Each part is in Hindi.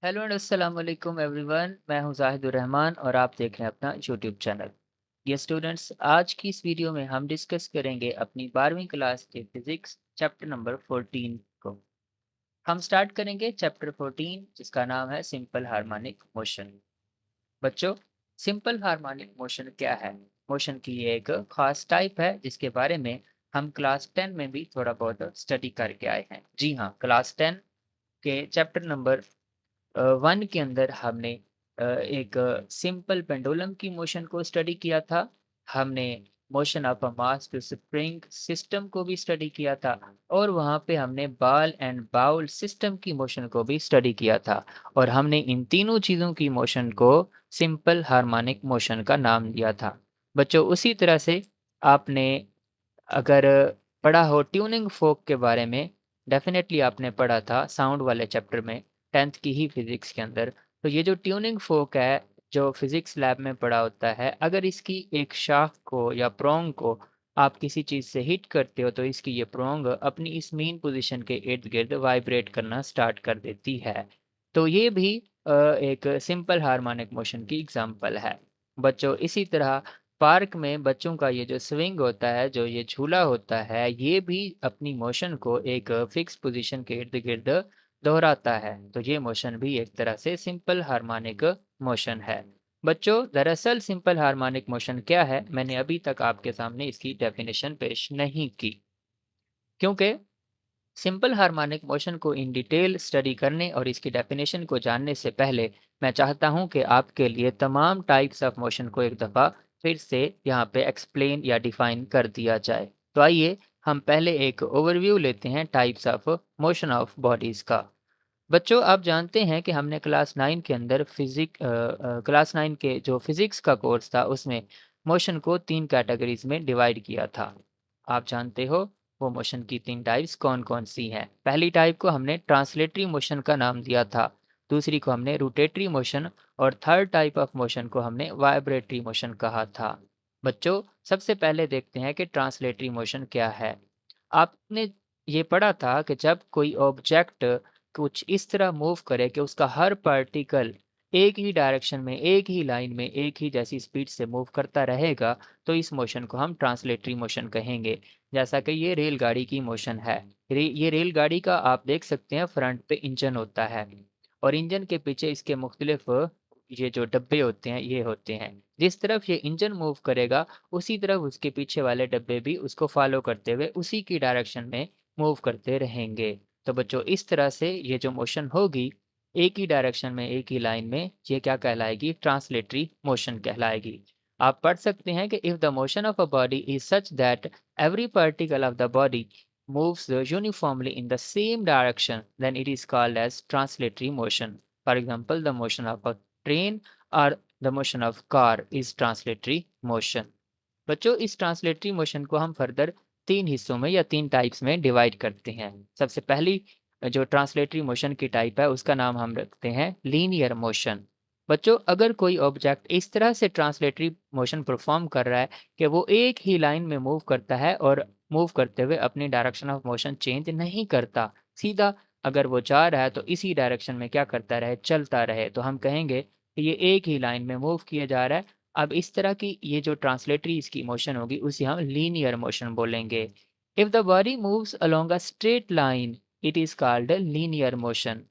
हेलो एंड अस्सलाम वालेकुम एवरीवन। मैं हूं जाहिदुर रहमान और आप देख रहे हैं अपना यूट्यूब चैनल। ये स्टूडेंट्स, आज की इस वीडियो में हम डिस्कस करेंगे अपनी 12वीं क्लास के फिजिक्स चैप्टर नंबर 14 को। हम स्टार्ट करेंगे चैप्टर 14 जिसका नाम है सिंपल हार्मोनिक मोशन। बच्चों, सिंपल हार्मोनिक मोशन क्या है? मोशन की ये एक खास टाइप है जिसके बारे में हम क्लास 10 में भी थोड़ा बहुत स्टडी करके आए हैं। जी हाँ, क्लास 10 के चैप्टर नंबर 1 के अंदर हमने एक सिंपल पेंडुलम की मोशन को स्टडी किया था। हमने motion of a mass to spring system को भी स्टडी किया था और वहाँ पे हमने बॉल एंड बाउल सिस्टम की मोशन को भी स्टडी किया था और हमने इन तीनों चीज़ों की मोशन को सिंपल हार्मोनिक मोशन का नाम दिया था। बच्चों, उसी तरह से आपने अगर पढ़ा हो ट्यूनिंग फोक के बारे में, डेफ़िनेटली आपने पढ़ा था साउंड वाले चैप्टर में 10th की ही फिज़िक्स के अंदर। तो ये जो ट्यूनिंग फोक है, जो फिज़िक्स लैब में पढ़ा होता है, अगर इसकी एक शाख को या प्रोंग को आप किसी चीज़ से हिट करते हो तो इसकी ये प्रोंग अपनी इस मेन पोज़ीशन के इर्द-गिर्द वाइब्रेट करना स्टार्ट कर देती है। तो ये भी एक सिंपल हार्मोनिक मोशन की एग्ज़ाम्पल है। बच्चों, इसी तरह पार्क में बच्चों का ये जो स्विंग होता है, जो ये झूला होता है, ये भी अपनी मोशन को एक फिक्स पोजीशन के इर्द-गिर्द दोहराता है। तो ये मोशन भी एक तरह से सिंपल हार्मोनिक मोशन है। बच्चों, दरअसल सिंपल हार्मोनिक मोशन क्या है? मैंने अभी तक आपके सामने इसकी डेफिनेशन पेश नहीं की, क्योंकि सिंपल हार्मोनिक मोशन को इन डिटेल स्टडी करने और इसकी डेफिनेशन को जानने से पहले मैं चाहता हूं कि आपके लिए तमाम टाइप्स ऑफ मोशन को एक दफ़ा फिर से यहाँ पे एक्सप्लेन या डिफाइन कर दिया जाए। तो आइए हम पहले एक ओवरव्यू लेते हैं types of motion of bodies का। बच्चों, आप जानते हैं कि हमने क्लास 9 के अंदर क्लास 9 के जो फिज़िक्स का कोर्स था उसमें मोशन को 3 कैटेगरीज़ में डिवाइड किया था। आप जानते हो वो मोशन की 3 टाइप्स कौन-कौन सी हैं? पहली टाइप को हमने ट्रांसलेटरी मोशन का नाम दिया था, दूसरी को हमने रोटेटरी मोशन और थर्ड टाइप ऑफ मोशन को हमने वाइब्रेटरी मोशन कहा था। बच्चों, सबसे पहले देखते हैं कि ट्रांसलेटरी मोशन क्या है? आपने ये पढ़ा था कि जब कोई ऑब्जेक्ट कुछ इस तरह मूव करे कि उसका हर पार्टिकल एक ही डायरेक्शन में, एक ही लाइन में, एक ही जैसी स्पीड से मूव करता रहेगा, तो इस मोशन को हम ट्रांसलेटरी मोशन कहेंगे। जैसा कि ये रेलगाड़ी की मोशन है। ये रेलगाड़ी का आप देख सकते हैं फ्रंट पे इंजन होता है और इंजन के पीछे इसके मुख्तलिफ ये जो डब्बे होते हैं, ये होते हैं। जिस तरफ ये इंजन मूव करेगा, उसी तरफ उसके पीछे वाले डब्बे भी उसको फॉलो करते हुए उसी की डायरेक्शन में मूव करते रहेंगे। तो बच्चों, इस तरह से ये जो मोशन होगी, एक ही डायरेक्शन में, एक ही लाइन में, ये क्या कहलाएगी? ट्रांसलेटरी मोशन कहलाएगी। आप पढ़ सकते हैं कि if the motion of a body is such that every particle of the body moves uniformly in the same direction, then it is called as translatory motion. For example, the motion of a train or the motion of car is translatory motion. बच्चों, इस ट्रांसलेटरी मोशन को हम फर्दर 3 हिस्सों में या 3 टाइप्स में डिवाइड करते हैं। सबसे पहली जो ट्रांसलेटरी मोशन की टाइप है उसका नाम हम रखते हैं लीनियर मोशन। बच्चों, अगर कोई ऑब्जेक्ट इस तरह से ट्रांसलेटरी मोशन परफॉर्म कर रहा है कि वो एक ही लाइन में मूव करता है और मूव करते हुए अपनी डायरेक्शन ऑफ मोशन चेंज नहीं करता, सीधा अगर वो जा रहा है तो इसी डायरेक्शन में क्या करता रहे? चलता रहे, तो हम कहेंगे कि ये एक ही लाइन में मूव किया जा रहा है। अब इस तरह की ये जो ट्रांसलेटरी इसकी मोशन होगी उसे हम लीनियर मोशन बोलेंगे। If the body moves along a straight line, it is called linear motion.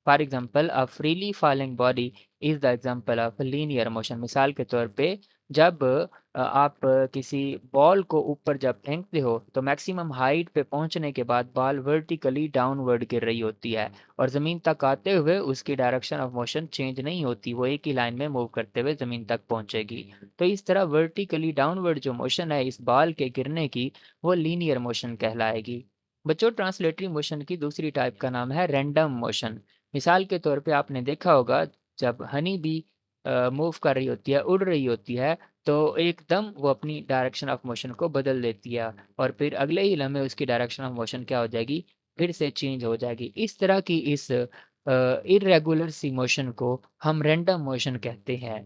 For example, a freely falling body is the example of linear motion. मिसाल के तौर पे जब आप किसी बॉल को ऊपर जब फेंकते हो तो मैक्सिमम हाइट पे पहुंचने के बाद बॉल वर्टिकली डाउनवर्ड गिर रही होती है और ज़मीन तक आते हुए उसकी डायरेक्शन ऑफ मोशन चेंज नहीं होती, वो एक ही लाइन में मूव करते हुए ज़मीन तक पहुंचेगी। तो इस तरह वर्टिकली डाउनवर्ड जो मोशन है इस बॉल के गिरने की, वो लीनियर मोशन कहलाएगी। बच्चों, ट्रांसलेटरी मोशन की दूसरी टाइप का नाम है रैंडम मोशन। मिसाल के तौर पे आपने देखा होगा जब हनी बी मूव कर रही होती है, उड़ रही होती है, तो एकदम वो अपनी डायरेक्शन ऑफ मोशन को बदल देती है और फिर अगले ही लम्हे उसकी डायरेक्शन ऑफ मोशन क्या हो जाएगी? फिर से चेंज हो जाएगी। इस तरह की इस इर्रेगुलर सी मोशन को हम रैंडम मोशन कहते हैं।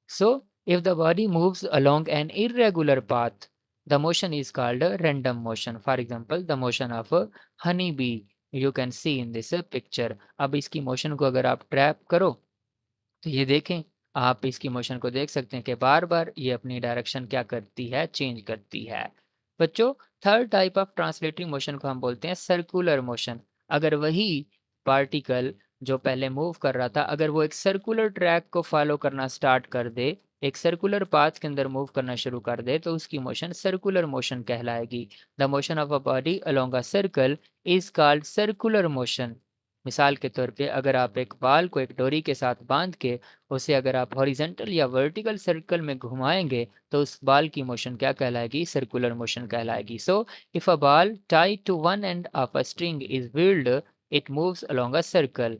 So, if the body moves along an irregular path, the motion is called a random motion. For example, the motion of a honey bee you can see in this picture. अब इसकी मोशन को अगर आप ट्रैप करो तो ये देखें, आप इसकी मोशन को देख सकते हैं कि बार-बार ये अपनी डायरेक्शन क्या करती है, चेंज करती है। बच्चों, third type of translatory motion को हम बोलते हैं सर्कुलर मोशन। अगर वही पार्टिकल जो पहले मूव कर रहा था, अगर वो एक सर्कुलर ट्रैक को फॉलो करना स्टार्ट कर दे, एक सर्कुलर पाथ के अंदर मूव करना शुरू कर दे, तो उसकी मोशन सर्कुलर मोशन कहलाएगी। The motion of a body along a circle is called circular motion. मिसाल के तौर पे अगर आप एक बाल को एक डोरी के साथ बांध के उसे अगर आप हॉरिजेंटल या वर्टिकल सर्कल में घुमाएंगे तो उस बाल की मोशन क्या कहलाएगी? सर्कुलर मोशन कहलाएगी। So if a ball tied to one end of a string is whirled, it moves along a circle.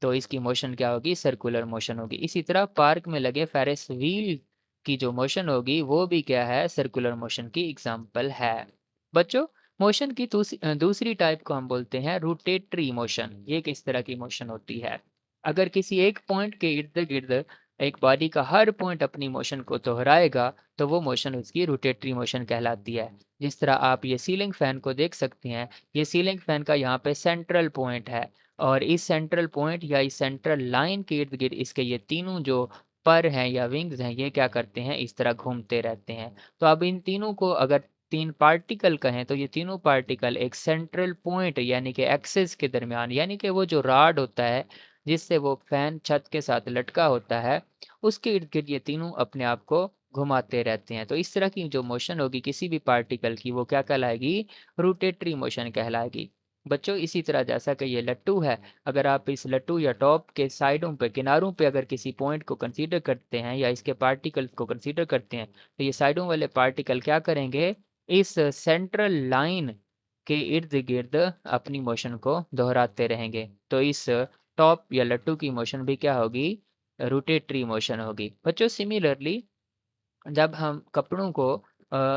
तो इसकी मोशन क्या होगी? सर्कुलर मोशन होगी। इसी तरह पार्क में लगे फेरिस व्हील की जो मोशन होगी वो भी क्या है? सर्कुलर मोशन की एग्जाम्पल है। बच्चों, मोशन की दूसरी टाइप को हम बोलते हैं रोटेटरी मोशन। ये किस तरह की मोशन होती है? अगर किसी एक पॉइंट के इर्द गिर्द एक बॉडी का हर पॉइंट अपनी मोशन को दोहराएगा तो वो मोशन उसकी रोटेटरी मोशन कहलाती है। जिस तरह आप ये सीलिंग फैन को देख सकते हैं, ये सीलिंग फैन का यहाँ पे सेंट्रल पॉइंट है और इस सेंट्रल पॉइंट या इस सेंट्रल लाइन के इर्द गिर्द इसके ये तीनों जो पर हैं या विंग्स हैं, ये क्या करते हैं? इस तरह घूमते रहते हैं। तो अब इन तीनों को अगर तीन पार्टिकल कहें तो ये तीनों पार्टिकल एक सेंट्रल पॉइंट यानी कि एक्सिस के दरमियान, यानी कि वो जो रॉड होता है जिससे वो फैन छत के साथ लटका होता है, उसके इर्द गिर्द ये तीनों अपने आप को घुमाते रहते हैं। तो इस तरह की जो मोशन होगी किसी भी पार्टिकल की वो क्या कहलाएगी? रोटेटरी मोशन कहलाएगी। बच्चों, इसी तरह जैसा कि ये लट्टू है, अगर आप इस लट्टू या टॉप के साइडों पे किनारों पे अगर किसी पॉइंट को कंसीडर करते हैं या इसके पार्टिकल्स को कंसीडर करते हैं तो ये साइडों वाले पार्टिकल क्या करेंगे? इस सेंट्रल लाइन के इर्द गिर्द अपनी मोशन को दोहराते रहेंगे। तो इस टॉप या लट्टू की मोशन भी क्या होगी? रोटेटरी मोशन होगी। बच्चों, सिमिलरली जब हम कपड़ों को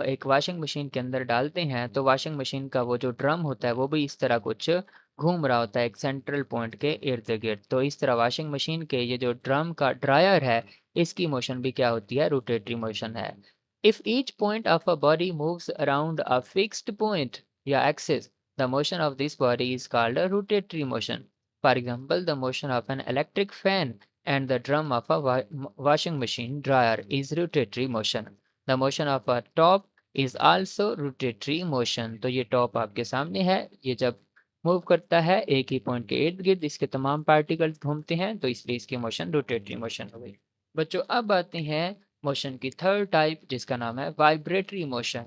एक वॉशिंग मशीन के अंदर डालते हैं तो वॉशिंग मशीन का वो जो ड्रम होता है वो भी इस तरह कुछ घूम रहा होता है एक सेंट्रल पॉइंट के इर्द गिर्द। तो इस तरह वॉशिंग मशीन के ये जो ड्रम का ड्रायर है इसकी मोशन भी क्या होती है? रोटेटरी मोशन है। If each point of a body moves around a fixed point या axis, the motion of this body is called a rotatory motion. For example, the motion of an electric fan and the drum of a washing machine dryer is rotatory motion. The motion of a top is also rotatory motion. तो ये टॉप आपके सामने है, ये जब मूव करता है एक ही पॉइंट के इर्द गिर्द इसके तमाम पार्टिकल्स घूमते हैं तो इसलिए इसकी मोशन रोटेटरी मोशन हो गई। बच्चों, अब आते हैं मोशन की थर्ड टाइप जिसका नाम है वाइब्रेटरी मोशन।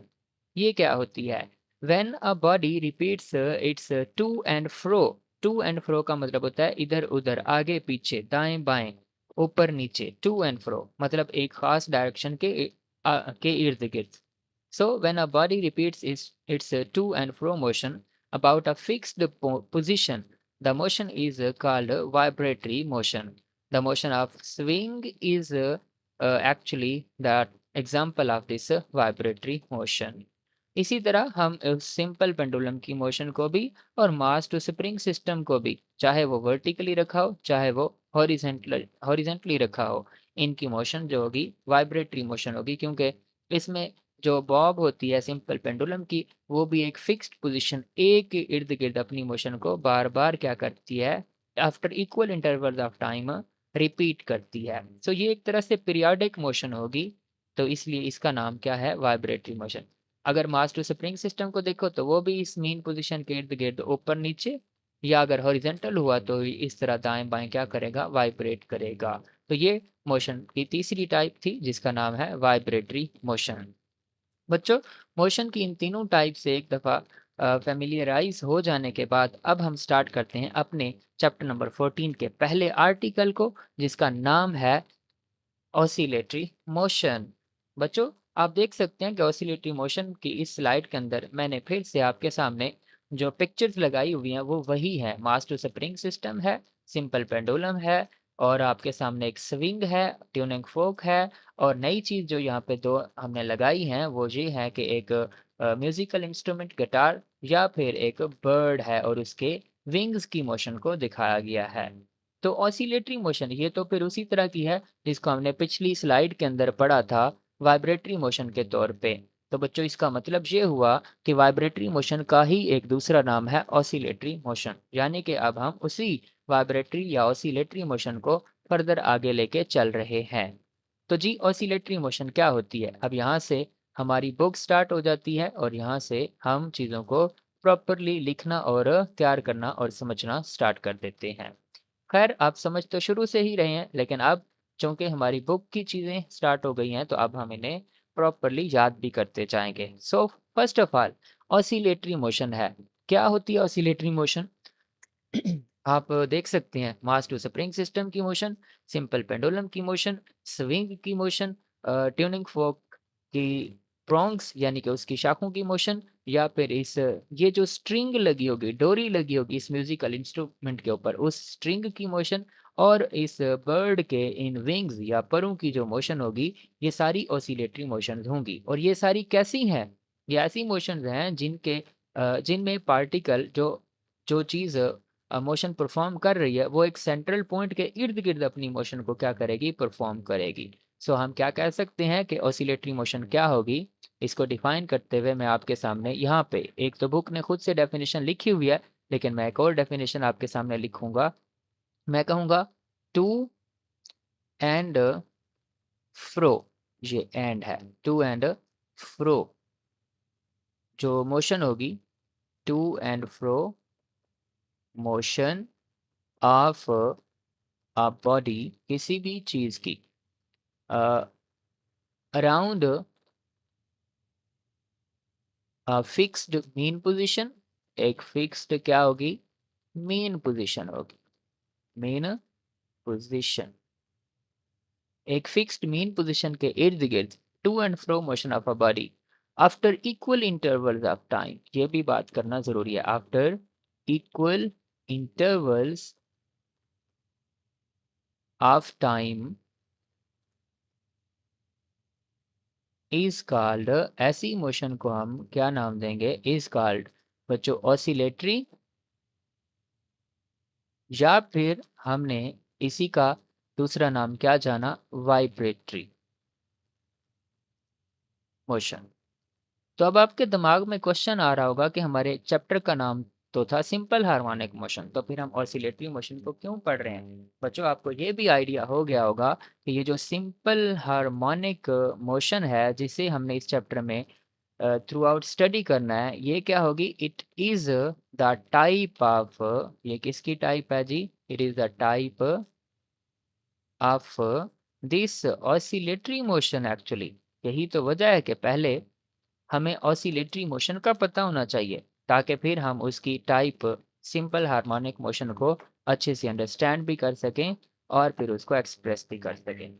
ये क्या होती है? When a body repeats its to and fro. To and fro का मतलब होता है इधर उधर, आगे पीछे, दाएं बाएं, ऊपर नीचे। टू एंड फ्रो मतलब एक खास डायरेक्शन के इर्द गिर्द। So when a body repeats its to and fro motion about a fixed position, the motion is called vibratory motion. The motion of swing is actually the example of this vibratory motion. इसी तरह हम सिंपल पेंडुलम की मोशन को भी और मास टू स्प्रिंग सिस्टम को भी, चाहे वो वर्टिकली रखा हो चाहे वो हॉरिजेंटली रखा हो, इनकी मोशन जो होगी वाइब्रेटरी मोशन होगी, क्योंकि इसमें जो बॉब होती है सिंपल पेंडुलम की वो भी एक फिक्स्ड पोजीशन ए के इर्द गिर्द अपनी मोशन को बार बार क्या करती है? After equal interval of time repeat करती है। सो ये एक तरह से पीरियाडिक मोशन होगी, तो इसलिए इसका नाम क्या है? Vibratory motion. अगर मास टू स्प्रिंग सिस्टम को देखो तो वो भी इस मीन पोजीशन के इर्द गिर्द ऊपर नीचे, या अगर हॉरिजेंटल हुआ तो इस तरह दाएं बाएं क्या करेगा? वाइब्रेट करेगा। तो ये मोशन की तीसरी टाइप थी जिसका नाम है वाइब्रेटरी मोशन। बच्चों, मोशन की इन तीनों टाइप से एक दफ़ा फेमिलियराइज हो जाने के बाद अब हम स्टार्ट करते हैं अपने चैप्टर नंबर 14 के पहले आर्टिकल को जिसका नाम है ऑसिलेटरी मोशन। बच्चों, आप देख सकते हैं कि ऑसिलेटरी मोशन की इस स्लाइड के अंदर मैंने फिर से आपके सामने जो पिक्चर्स लगाई हुई हैं वो वही है। मास टू स्प्रिंग सिस्टम है, सिंपल पेंडुलम है और आपके सामने एक स्विंग है, ट्यूनिंग फोक है और नई चीज़ जो यहाँ पे दो हमने लगाई हैं वो ये है कि एक म्यूजिकल इंस्ट्रूमेंट गिटार या फिर एक बर्ड है और उसके विंग्स की मोशन को दिखाया गया है। तो ऑसिलेटरी मोशन ये तो फिर उसी तरह की है जिसको हमने पिछली स्लाइड के अंदर पढ़ा था वाइब्रेटरी मोशन के तौर पे। तो बच्चों इसका मतलब ये हुआ कि वाइब्रेटरी मोशन का ही एक दूसरा नाम है ऑसिलेटरी मोशन, यानी कि अब हम उसी वाइब्रेटरी या ऑसिलेटरी मोशन को फर्दर आगे लेके चल रहे हैं। तो जी ऑसिलेटरी मोशन क्या होती है, अब यहाँ से हमारी बुक स्टार्ट हो जाती है और यहाँ से हम चीज़ों को प्रॉपरली लिखना और तैयार करना और समझना स्टार्ट कर देते हैं। खैर आप समझ तो शुरू से ही रहे हैं, लेकिन अब चूँकि हमारी बुक की चीज़ें स्टार्ट हो गई हैं तो अब हम इन्हें प्रॉपरली याद भी करते जाएँगे। So first of all oscillatory motion है। क्या होती है ऑसिलेटरी मोशन? आप देख सकते हैं मास टू स्प्रिंग सिस्टम की मोशन, सिंपल पेंडुलम की मोशन, स्विंग की मोशन, ट्यूनिंग फोर्क की प्रोंग्स यानी कि उसकी शाखों की मोशन, या फिर इस ये जो स्ट्रिंग लगी होगी, डोरी लगी होगी इस म्यूजिकल इंस्ट्रूमेंट के ऊपर, उस स्ट्रिंग की मोशन, और इस बर्ड के इन विंग्स या परों की जो मोशन होगी, ये सारी ऑसिलेटरी मोशंस होंगी। और ये सारी कैसी हैं? ये ऐसी मोशंस हैं जिनमें पार्टिकल जो जो चीज़ मोशन परफॉर्म कर रही है वो एक सेंट्रल पॉइंट के इर्द गिर्द अपनी मोशन को क्या करेगी, परफॉर्म करेगी। सो हम क्या कह सकते हैं कि ऑसिलेटरी मोशन क्या होगी? इसको डिफाइन करते हुए मैं आपके सामने यहाँ पे, एक तो बुक ने खुद से डेफिनेशन लिखी हुई है, लेकिन मैं एक और डेफिनेशन आपके सामने लिखूंगा। मैं कहूँगा टू एंड फ्रो, ये एंड है, टू एंड फ्रो जो मोशन होगी, to and fro motion of a body, किसी भी चीज़ की अराउंड फिक्स्ड मीन पोजीशन, एक फिक्स्ड क्या होगी, मीन पोजीशन होगी, मीन पोजीशन, एक फिक्स्ड मीन पोजीशन के इर्द गिर्द to and fro motion of a body after equal intervals of time, ये भी बात करना जरूरी है, after equal intervals of time is called, ऐसी मोशन को हम क्या नाम देंगे, इज कॉल्ड बच्चों ऑसिलेटरी, या फिर हमने इसी का दूसरा नाम क्या जाना, वाइब्रेटरी मोशन। तो अब आपके दिमाग में क्वेश्चन आ रहा होगा कि हमारे चैप्टर का नाम तो था सिंपल हार्मोनिक मोशन, तो फिर हम ऑसिलेटरी मोशन को क्यों पढ़ रहे हैं? बच्चों आपको ये भी आइडिया हो गया होगा कि ये जो सिंपल हार्मोनिक मोशन है जिसे हमने इस चैप्टर में थ्रू आउट स्टडी करना है, ये क्या होगी, it is the type of, ये किसकी टाइप है जी, it is the type of this oscillatory motion actually. यही तो वजह है कि पहले हमें ऑसिलेटरी मोशन का पता होना चाहिए ताकि फिर हम उसकी टाइप सिंपल हार्मोनिक मोशन को अच्छे से अंडरस्टैंड भी कर सकें और फिर उसको एक्सप्रेस भी कर सकें।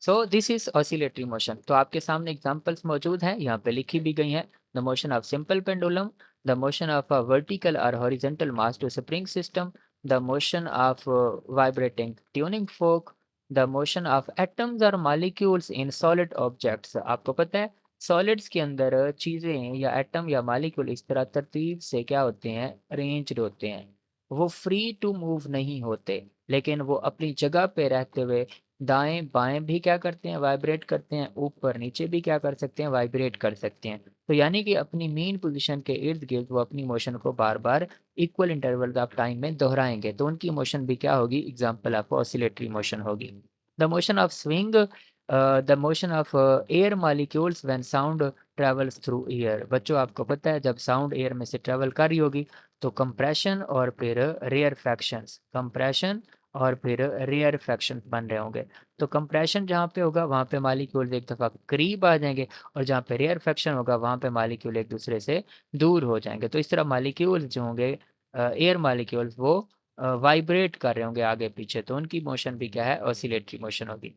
So this is oscillatory motion. तो आपके सामने एग्जांपल्स मौजूद हैं, यहाँ पे लिखी भी गई हैं। The motion of simple pendulum, the motion of a vertical और horizontal mass to spring system, the motion of vibrating tuning fork, the motion of atoms और मॉलिक्यूल्स इन सॉलिड ऑब्जेक्ट्स। आपको पता है सॉलिड्स के अंदर चीज़ें या एटम या मॉलिक्यूल इस तरह तरतीब से क्या होते हैं, अरेंज्ड होते हैं। वो फ्री टू मूव नहीं होते, लेकिन वो अपनी जगह पे रहते हुए दाएँ बाएँ भी क्या करते हैं, वाइब्रेट करते हैं, ऊपर नीचे भी क्या कर सकते हैं, वाइब्रेट कर सकते हैं। तो यानी कि अपनी मेन पोजीशन के इर्द गिर्द वो अपनी मोशन को बार बार इक्वल इंटरवल ऑफ टाइम में दोहराएंगे, तो उनकी मोशन भी क्या होगी, एग्जाम्पल ऑफ ऑसिलेटरी मोशन होगी। The motion of swing, the motion of air molecules when sound travels through air. बच्चों आपको पता है जब साउंड एयर में से ट्रेवल कर रही होगी तो कंप्रेशन और फिर रेयर फैक्शंस, कंप्रेशन और फिर रेयर फैक्शन बन रहे होंगे। तो कंप्रेशन जहाँ पे होगा वहाँ पे मॉलिक्यूल एक दफ़ा करीब आ जाएंगे, और जहाँ पे रेयर फैक्शन होगा वहाँ पे मॉलिक्यूल एक दूसरे से दूर हो जाएंगे। तो इस तरह मॉलिक्यूल्स जो होंगे, एयर मॉलिक्यूल्स, वो वाइब्रेट कर रहे होंगे आगे पीछे, तो उनकी मोशन भी क्या है, ऑसिलेटरी मोशन होगी।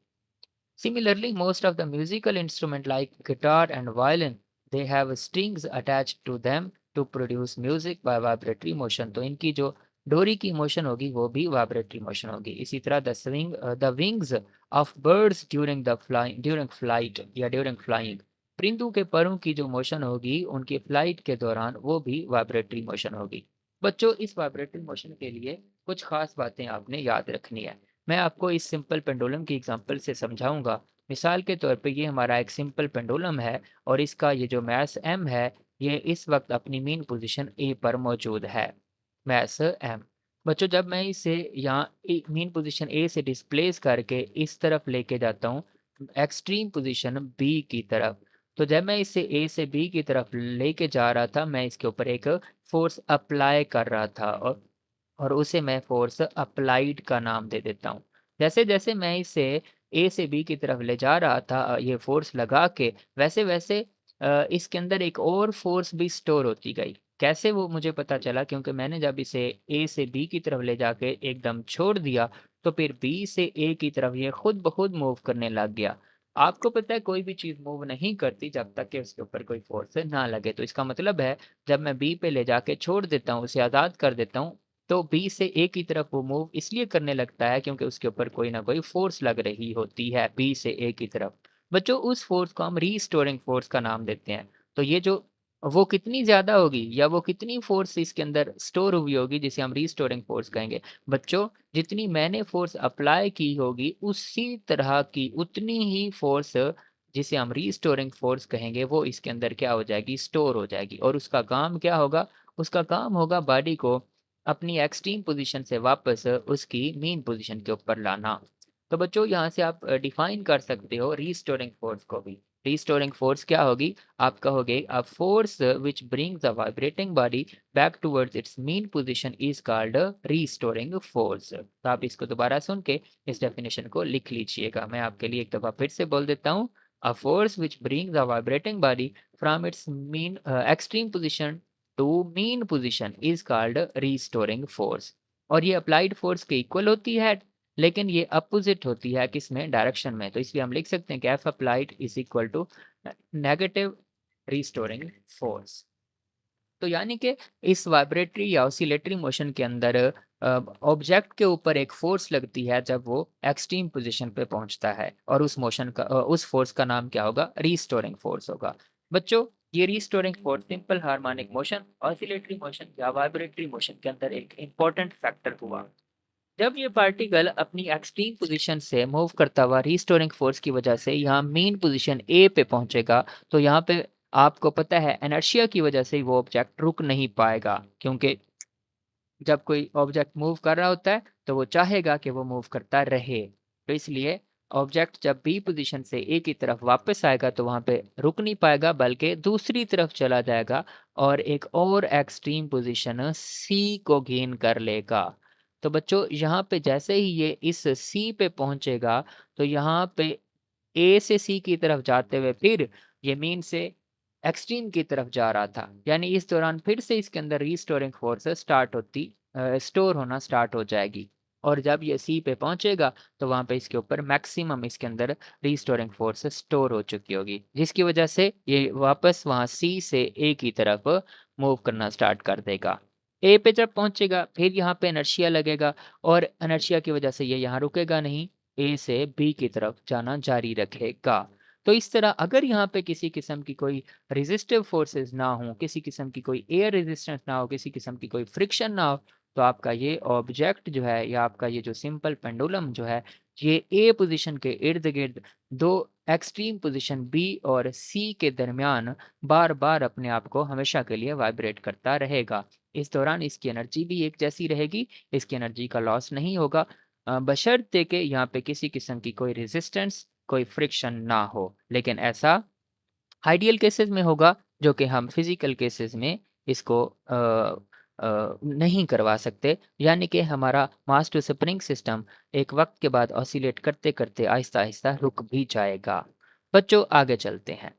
Similarly, most of the musical instruments like guitar and violin, they have strings attached to them to produce music by vibratory motion. तो इनकी जो डोरी की मोशन होगी वो भी वाइब्रेटरी मोशन होगी। इसी तरह the wings of birds during flight या ड्यूरिंग फ्लाइंग, परिंदों के परों की जो मोशन होगी उनकी फ्लाइट के दौरान वो भी वाइब्रेटरी मोशन होगी। बच्चों इस वाइब्रेटरी मोशन के लिए कुछ खास बातें आपने याद रखनी है। मैं आपको इस सिंपल पेंडुलम की एग्जांपल से समझाऊंगा मिसाल के तौर पे ये हमारा एक सिंपल पेंडुलम है और इसका ये जो मास m है, ये इस वक्त अपनी मीन पोजीशन a पर मौजूद है। मास m। बच्चों जब मैं इसे यहाँ मीन पोजीशन a से डिस्प्लेस करके इस तरफ लेके जाता हूँ, एक्सट्रीम पोजीशन b की तरफ, तो जब मैं इसे a से b की तरफ लेके जा रहा था, मैं इसके ऊपर एक फोर्स अप्लाई कर रहा था और उसे मैं फ़ोर्स अप्लाइड का नाम दे देता हूँ। जैसे-जैसे मैं इसे ए से बी की तरफ ले जा रहा था ये फ़ोर्स लगा के, वैसे-वैसे इसके अंदर एक और फ़ोर्स भी स्टोर होती गई। कैसे वो मुझे पता चला, क्योंकि मैंने जब इसे ए से बी की तरफ ले जाके एकदम छोड़ दिया, तो फिर बी से ए की तरफ ये खुद ब खुद मूव करने लग गया। आपको पता है कोई भी चीज़ मूव नहीं करती जब तक कि उसके ऊपर कोई फ़ोर्स ना लगे। तो इसका मतलब है जब मैं बी पे ले जाके छोड़ देता हूँ, उसे आज़ाद कर देता हूँ, तो बी से ए की तरफ वो मूव इसलिए करने लगता है क्योंकि उसके ऊपर कोई ना कोई फ़ोर्स लग रही होती है बी से ए की तरफ। बच्चों उस फ़ोर्स को हम रीस्टोरिंग फ़ोर्स का नाम देते हैं। तो ये जो वो कितनी ज़्यादा होगी या वो कितनी फ़ोर्स इसके अंदर स्टोर हुई होगी जिसे हम रीस्टोरिंग फ़ोर्स कहेंगे। बच्चों जितनी मैंने फ़ोर्स अप्लाई की होगी उसी तरह की उतनी ही फ़ोर्स जिसे हम रीस्टोरिंग फ़ोर्स कहेंगे वो इसके अंदर क्या हो जाएगी, स्टोर हो जाएगी और उसका काम क्या होगा? उसका काम होगा बॉडी को अपनी एक्सट्रीम पोजीशन से वापस उसकी मीन पोजीशन के ऊपर लाना। तो बच्चों यहाँ से आप डिफाइन कर सकते हो रीस्टोरिंग फोर्स को भी। रीस्टोरिंग फोर्स क्या होगी? आप कहोगे अ force which brings a vibrating body back towards it's mean position is called restoring force. तो आप इसको दोबारा सुन के इस डेफिनेशन को लिख लीजिएगा। मैं आपके लिए एक दफ़ा फिर से बोल देता हूँ। A force which brings a vibrating body from its mean extreme position to mean position is called restoring force. और ये अप्लाइड फोर्स के इक्वल होती है, लेकिन ये अपोजिट होती है किसमें? डायरेक्शन में। तो इसलिए हम लिख सकते हैं कि F applied is equal to negative restoring force. तो यानी कि इस वाइब्रेटरी या ऑसिलेटरी मोशन के अंदर ऑब्जेक्ट के ऊपर एक फोर्स लगती है जब वो एक्सट्रीम पोजीशन पे पहुंचता है और उस फोर्स का नाम क्या होगा? रीस्टोरिंग फोर्स होगा। बच्चों ये restoring force simple harmonic motion, oscillatory motion या वाइब्रेटरी मोशन के अंदर एक इंपॉर्टेंट फैक्टर हुआ। जब ये पार्टिकल अपनी एक्सट्रीम पोजीशन से मूव करता हुआ रीस्टोरिंग फोर्स की वजह से यहाँ मेन पोजीशन ए पे पहुंचेगा, तो यहाँ पे आपको पता है इनर्शिया की वजह से वो ऑब्जेक्ट रुक नहीं पाएगा, क्योंकि जब कोई ऑब्जेक्ट मूव कर रहा होता है तो वो चाहेगा कि वो मूव करता रहे। तो इसलिए ऑब्जेक्ट जब बी पोजीशन से ए की तरफ वापस आएगा तो वहाँ पे रुक नहीं पाएगा, बल्कि दूसरी तरफ चला जाएगा और एक और एक्सट्रीम पोजीशन सी को गेन कर लेगा। तो बच्चों यहाँ पे जैसे ही ये इस सी पे पहुंचेगा, तो यहाँ पे ए से सी की तरफ जाते हुए फिर ये मीन से एक्सट्रीम की तरफ जा रहा था। यानी इस दौरान फिर से इसके अंदर रीस्टोरिंग फोर्स स्टोर होना स्टार्ट हो जाएगी। और जब ये सी पे पहुंचेगा तो वहाँ पे इसके ऊपर मैक्सिमम इसके अंदर रीस्टोरिंग फोर्स स्टोर हो चुकी होगी, जिसकी वजह से ये वापस वहाँ सी से ए की तरफ मूव करना स्टार्ट कर देगा। ए पे जब पहुंचेगा फिर यहाँ पे इनर्शिया लगेगा और इनर्शिया की वजह से ये यहाँ रुकेगा नहीं, ए से बी की तरफ जाना जारी रखेगा। तो इस तरह अगर यहाँ पे किसी किस्म की कोई रेजिस्टिव फोर्सेस ना हो, किसी किस्म की कोई एयर रेजिस्टेंस ना हो, किसी किस्म की कोई फ्रिक्शन ना हो, तो आपका ये ऑब्जेक्ट जो है या आपका ये जो सिंपल पेंडुलम जो है, ये ए पोजीशन के इर्द-गिर्द 2 एक्सट्रीम पोजीशन बी और सी के दरमियान बार-बार अपने आप को हमेशा के लिए वाइब्रेट करता रहेगा। इस दौरान इसकी एनर्जी भी एक जैसी रहेगी, इसकी एनर्जी का लॉस नहीं होगा, बशर्ते कि यहाँ पे किसी किस्म की कोई रेजिस्टेंस, कोई फ्रिक्शन ना हो। लेकिन ऐसा आइडियल केसेस में होगा, जो कि हम फिजिकल केसेस में इसको नहीं करवा सकते। यानी कि हमारा मास टू स्प्रिंग सिस्टम एक वक्त के बाद ऑसिलेट करते करते आहिस्ता आहिस्ता रुक भी जाएगा। बच्चों आगे चलते हैं।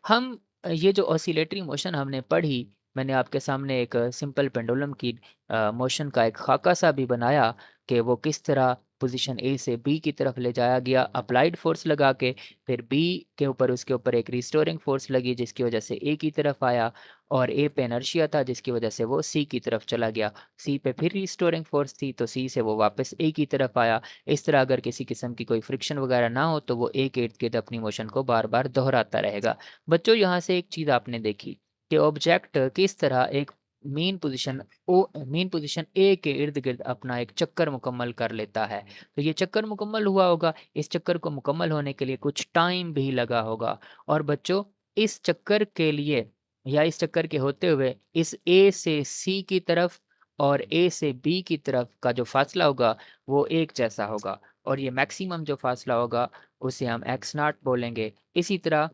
हम ये जो ऑसिलेटरी मोशन हमने पढ़ी, मैंने आपके सामने एक सिंपल पेंडुलम की मोशन का एक खाका सा भी बनाया कि वो किस तरह पोजीशन ए से बी की तरफ ले जाया गया अप्लाइड फोर्स लगा के, फिर बी के ऊपर उसके ऊपर एक रिस्टोरिंग फोर्स लगी जिसकी वजह से ए की तरफ आया और ए पे इनर्शिया था जिसकी वजह से वो सी की तरफ चला गया। सी पे फिर रिस्टोरिंग फोर्स थी तो सी से वो वापस ए की तरफ आया। इस तरह अगर किसी किस्म की कोई फ्रिक्शन वगैरह ना हो तो वो ए के इर्द-गिर्द अपनी मोशन को बार-बार दोहराता रहेगा। बच्चों यहाँ से एक चीज़ आपने देखी कि ऑब्जेक्ट किस तरह एक मीन पोजीशन ए के इर्द गिर्द अपना एक चक्कर मुकम्मल कर लेता है। तो ये चक्कर मुकम्मल हुआ होगा, इस चक्कर को मुकम्मल होने के लिए कुछ टाइम भी लगा होगा। और बच्चों इस चक्कर के लिए या इस चक्कर के होते हुए इस ए से सी की तरफ और ए से बी की तरफ का जो फासला होगा वो एक जैसा होगा, और ये मैक्सिमम जो फासला होगा उसे हम एक्स नॉट बोलेंगे। इसी तरह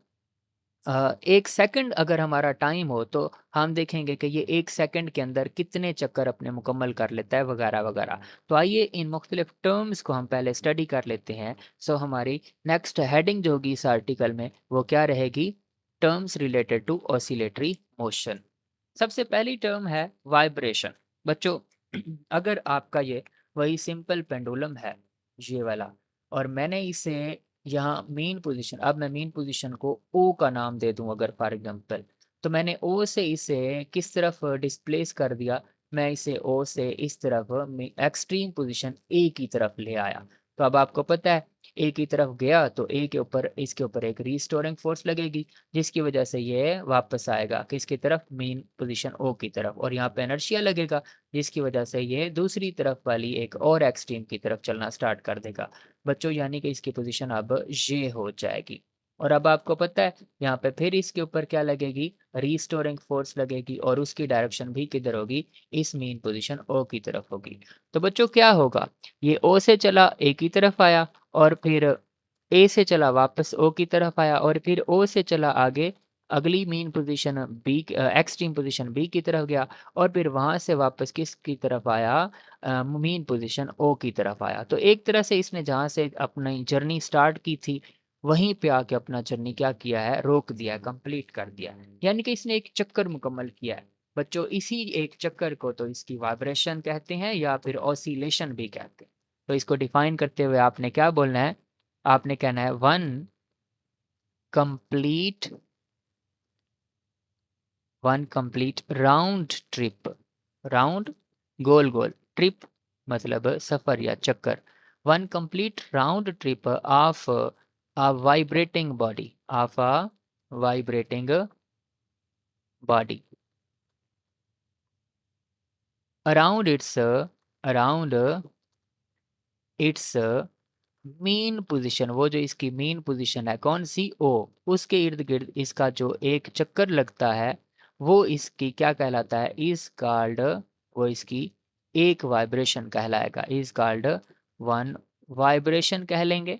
1 सेकंड अगर हमारा टाइम हो तो हम देखेंगे कि ये 1 सेकंड के अंदर कितने चक्कर अपने मुकम्मल कर लेता है वगैरह वगैरह। तो आइए इन मुख्तलिफ टर्म्स को हम पहले स्टडी कर लेते हैं। सो हमारी नेक्स्ट हेडिंग जो होगी इस आर्टिकल में वो क्या रहेगी? Terms related to oscillatory motion. सबसे पहली टर्म है वाइब्रेशन। बच्चों अगर आपका ये वही सिंपल पेंडुलम है, ये वाला, और मैंने इसे यहाँ मेन पोजीशन, अब मैं मेन पोजीशन को ओ का नाम दे दूं अगर फॉर एग्जांपल, तो मैंने ओ से इसे किस तरफ डिस्प्लेस कर दिया? मैं इसे ओ से इस तरफ एक्सट्रीम पोजीशन ए की तरफ ले आया। तो अब आपको पता है ए की तरफ गया तो ए के ऊपर, इसके ऊपर एक रीस्टोरिंग फोर्स लगेगी, जिसकी वजह से ये वापस आएगा किसकी तरफ? मेन पोजीशन ओ की तरफ, और यहाँ पे इनर्शिया लगेगा जिसकी वजह से ये दूसरी तरफ वाली एक और एक्सट्रीम की तरफ चलना स्टार्ट कर देगा। बच्चों यानी कि इसकी पोजीशन अब ये हो जाएगी। और अब आपको पता है यहाँ पे फिर इसके ऊपर क्या लगेगी? रीस्टोरिंग फोर्स लगेगी, और उसकी डायरेक्शन भी किधर होगी? इस मेन पोजीशन ओ की तरफ होगी। तो बच्चों क्या होगा? ये ओ से चला ए की तरफ आया, और फिर ए से चला वापस ओ की तरफ आया, और फिर ओ से चला आगे अगली mean position B, extreme position B की तरफ गया, और फिर वहां से वापस किस की तरफ आया? मेन पोजीशन ओ की तरफ आया। तो एक तरह से इसने जहाँ से अपनी जर्नी स्टार्ट की थी वहीं पे आके अपना जर्नी क्या किया है? रोक दिया है, कंप्लीट कर दिया है, यानी कि इसने एक चक्कर मुकम्मल किया है। बच्चों इसी एक चक्कर को तो इसकी वाइब्रेशन कहते हैं या फिर ऑसिलेशन भी कहते हैं। तो इसको डिफाइन करते हुए आपने क्या बोलना है? आपने कहना है complete one complete round trip. Round गोल गोल, ट्रिप मतलब सफर या चक्कर। One complete round trip of a vibrating body, of a vibrating body around its mean position. वो जो इसकी मेन पोजीशन है कौन सी? ओ। उसके इर्द गिर्द इसका जो एक चक्कर लगता है वो इसकी क्या कहलाता है? इज कॉल्ड, वो इसकी एक वाइब्रेशन कहलाएगा, इज कॉल्ड वन वाइब्रेशन कह लेंगे,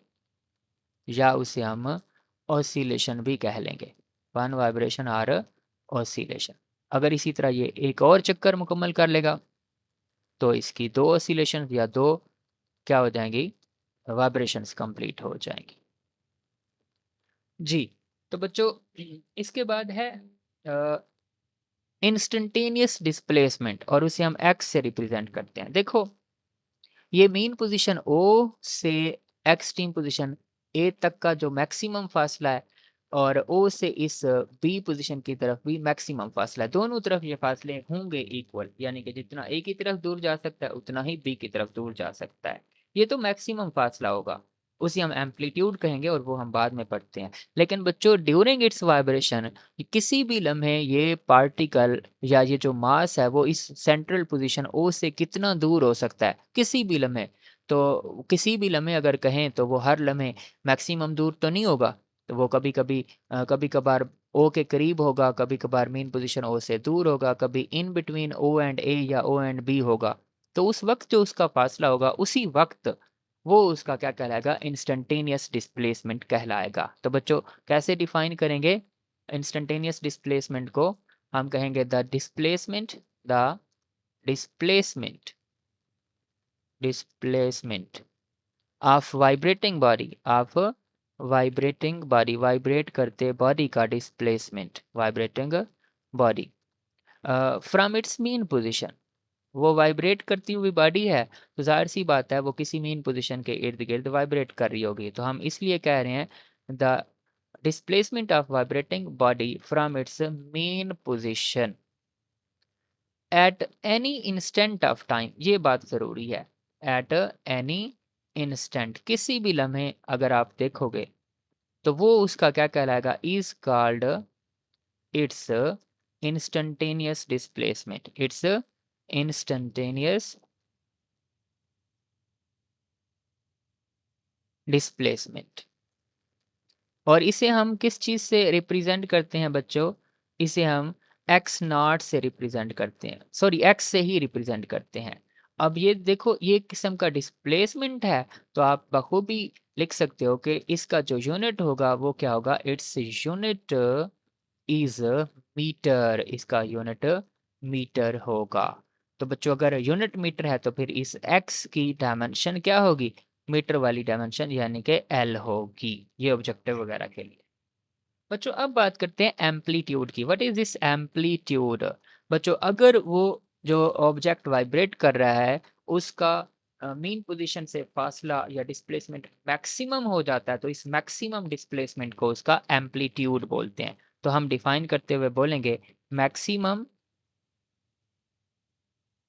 या उसे हम ऑसिलेशन भी कह लेंगे। वन वाइब्रेशन और ऑसिलेशन। अगर इसी तरह ये एक और चक्कर मुकम्मल कर लेगा तो इसकी दो ऑसिलेशन या दो क्या हो जाएंगी? वाइब्रेशंस कंप्लीट हो जाएंगी। जी। तो बच्चों इसके बाद है इंस्टेंटेनियस डिस्प्लेसमेंट, और उसे हम एक्स से रिप्रेजेंट करते हैं। देखो ये मेन पोजीशन ओ से एक्सट्रीम पोजीशन ए तक का जो मैक्सिमम फासला है, और ओ से इस बी पोजीशन की तरफ भी मैक्सिमम फासला है। दोनों तरफ ये फासले होंगे इक्वल, यानी कि जितना ए की तरफ दूर जा सकता है उतना ही बी की तरफ दूर जा सकता है। ये तो मैक्सिमम फासला होगा, उसे हम एम्पलीट्यूड कहेंगे और वो हम बाद में पढ़ते हैं। लेकिन बच्चों ड्यूरिंग इट्स वाइब्रेशन किसी भी लम्हे ये पार्टिकल या ये जो मास है वो इस सेंट्रल पोजीशन ओ से कितना दूर हो सकता है? किसी भी लम्हे। तो किसी भी लम्हे अगर कहें तो वो हर लम्हे मैक्सिमम दूर तो नहीं होगा, तो वो कभी कभी कभी कभार ओ के करीब होगा, कभी कभार मेन पोजीशन ओ से दूर होगा, कभी इन बिटवीन ओ एंड ए या ओ एंड बी होगा। तो उस वक्त जो उसका फासला होगा उसी वक्त वो उसका क्या कहलाएगा? इंस्टेंटेनियस डिस्प्लेसमेंट कहलाएगा। तो बच्चों कैसे डिफाइन करेंगे इंस्टेंटेनियस डिस्प्लेसमेंट को? हम कहेंगे the displacement displacement of vibrating body, of vibrating body, vibrate करते बॉडी का displacement, vibrating body from it's mean position. वो वाइब्रेट करती हुई बॉडी है तो जाहिर सी बात है वो किसी मेन पोजीशन के इर्द गिर्द वाइब्रेट कर रही होगी। तो हम इसलिए कह रहे हैं the displacement of vibrating body from it's mean position at any instant of time. ये बात ज़रूरी है, एट एनी इंस्टेंट, किसी भी लम्हे अगर आप देखोगे तो वो उसका क्या कहलाएगा? Is called it's instantaneous displacement. It's a instantaneous displacement. और इसे हम किस चीज़ से रिप्रेजेंट करते हैं बच्चों? इसे हम एक्स नॉट से रिप्रेजेंट करते हैं, सॉरी एक्स से ही रिप्रेजेंट करते हैं। अब ये देखो, ये किस्म का डिस्प्लेसमेंट है, तो आप बखूबी लिख सकते हो कि इसका जो यूनिट होगा वो क्या होगा? Its unit is metre. इसका यूनिट मीटर होगा। तो बच्चों अगर यूनिट मीटर है तो फिर इस एक्स की डायमेंशन क्या होगी? मीटर वाली डायमेंशन यानी कि एल होगी। ये ऑब्जेक्टिव वगैरह के लिए। बच्चों अब बात करते हैं एम्पलीट्यूड की। What is this amplitude? बच्चों अगर वो जो ऑब्जेक्ट वाइब्रेट कर रहा है उसका मीन पोजीशन से फासला या डिस्प्लेसमेंट मैक्सिमम हो जाता है, तो इस मैक्सिमम डिस्प्लेसमेंट को उसका एम्पलीट्यूड बोलते हैं। तो हम डिफाइन करते हुए बोलेंगे maximum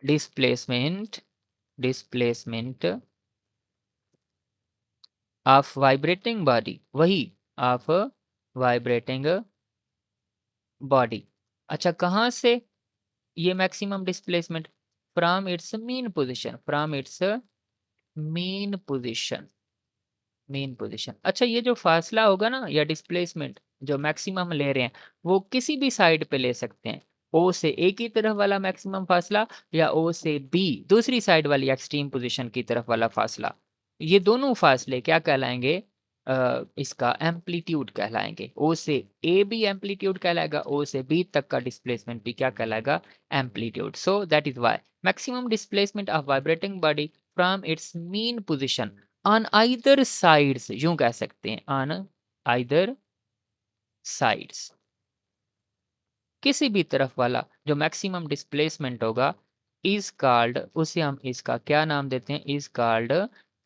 displacement of vibrating body, वही ऑफ वाइब्रेटिंग बॉडी। अच्छा, कहाँ से ये maximum displacement? From its mean position, from its mean position, mean position. अच्छा, ये जो फासला होगा ना या डिस्प्लेसमेंट जो मैक्सिमम ले रहे हैं वो किसी भी साइड पे ले सकते हैं। ओ से ए की तरफ वाला मैक्सिमम फासला या ओ से बी दूसरी साइड वाली एक्सट्रीम पोजीशन की तरफ वाला फासला। ये दोनों फासले क्या कहलाएंगे? इसका एम्पलीट्यूड कहलाएंगे। ओ से ए भी एम्पलीट्यूड कहलाएगा, ओ से बी तक का डिस्प्लेसमेंट भी क्या कहलाएगा? Amplitude. So that is why maximum displacement of vibrating body from its mean position on either sides, यूं कह सकते हैं ऑन आइदर साइड्स, किसी भी तरफ वाला जो मैक्सिमम डिस्प्लेसमेंट होगा इज कॉल्ड, उसे हम इसका क्या नाम देते हैं? Is called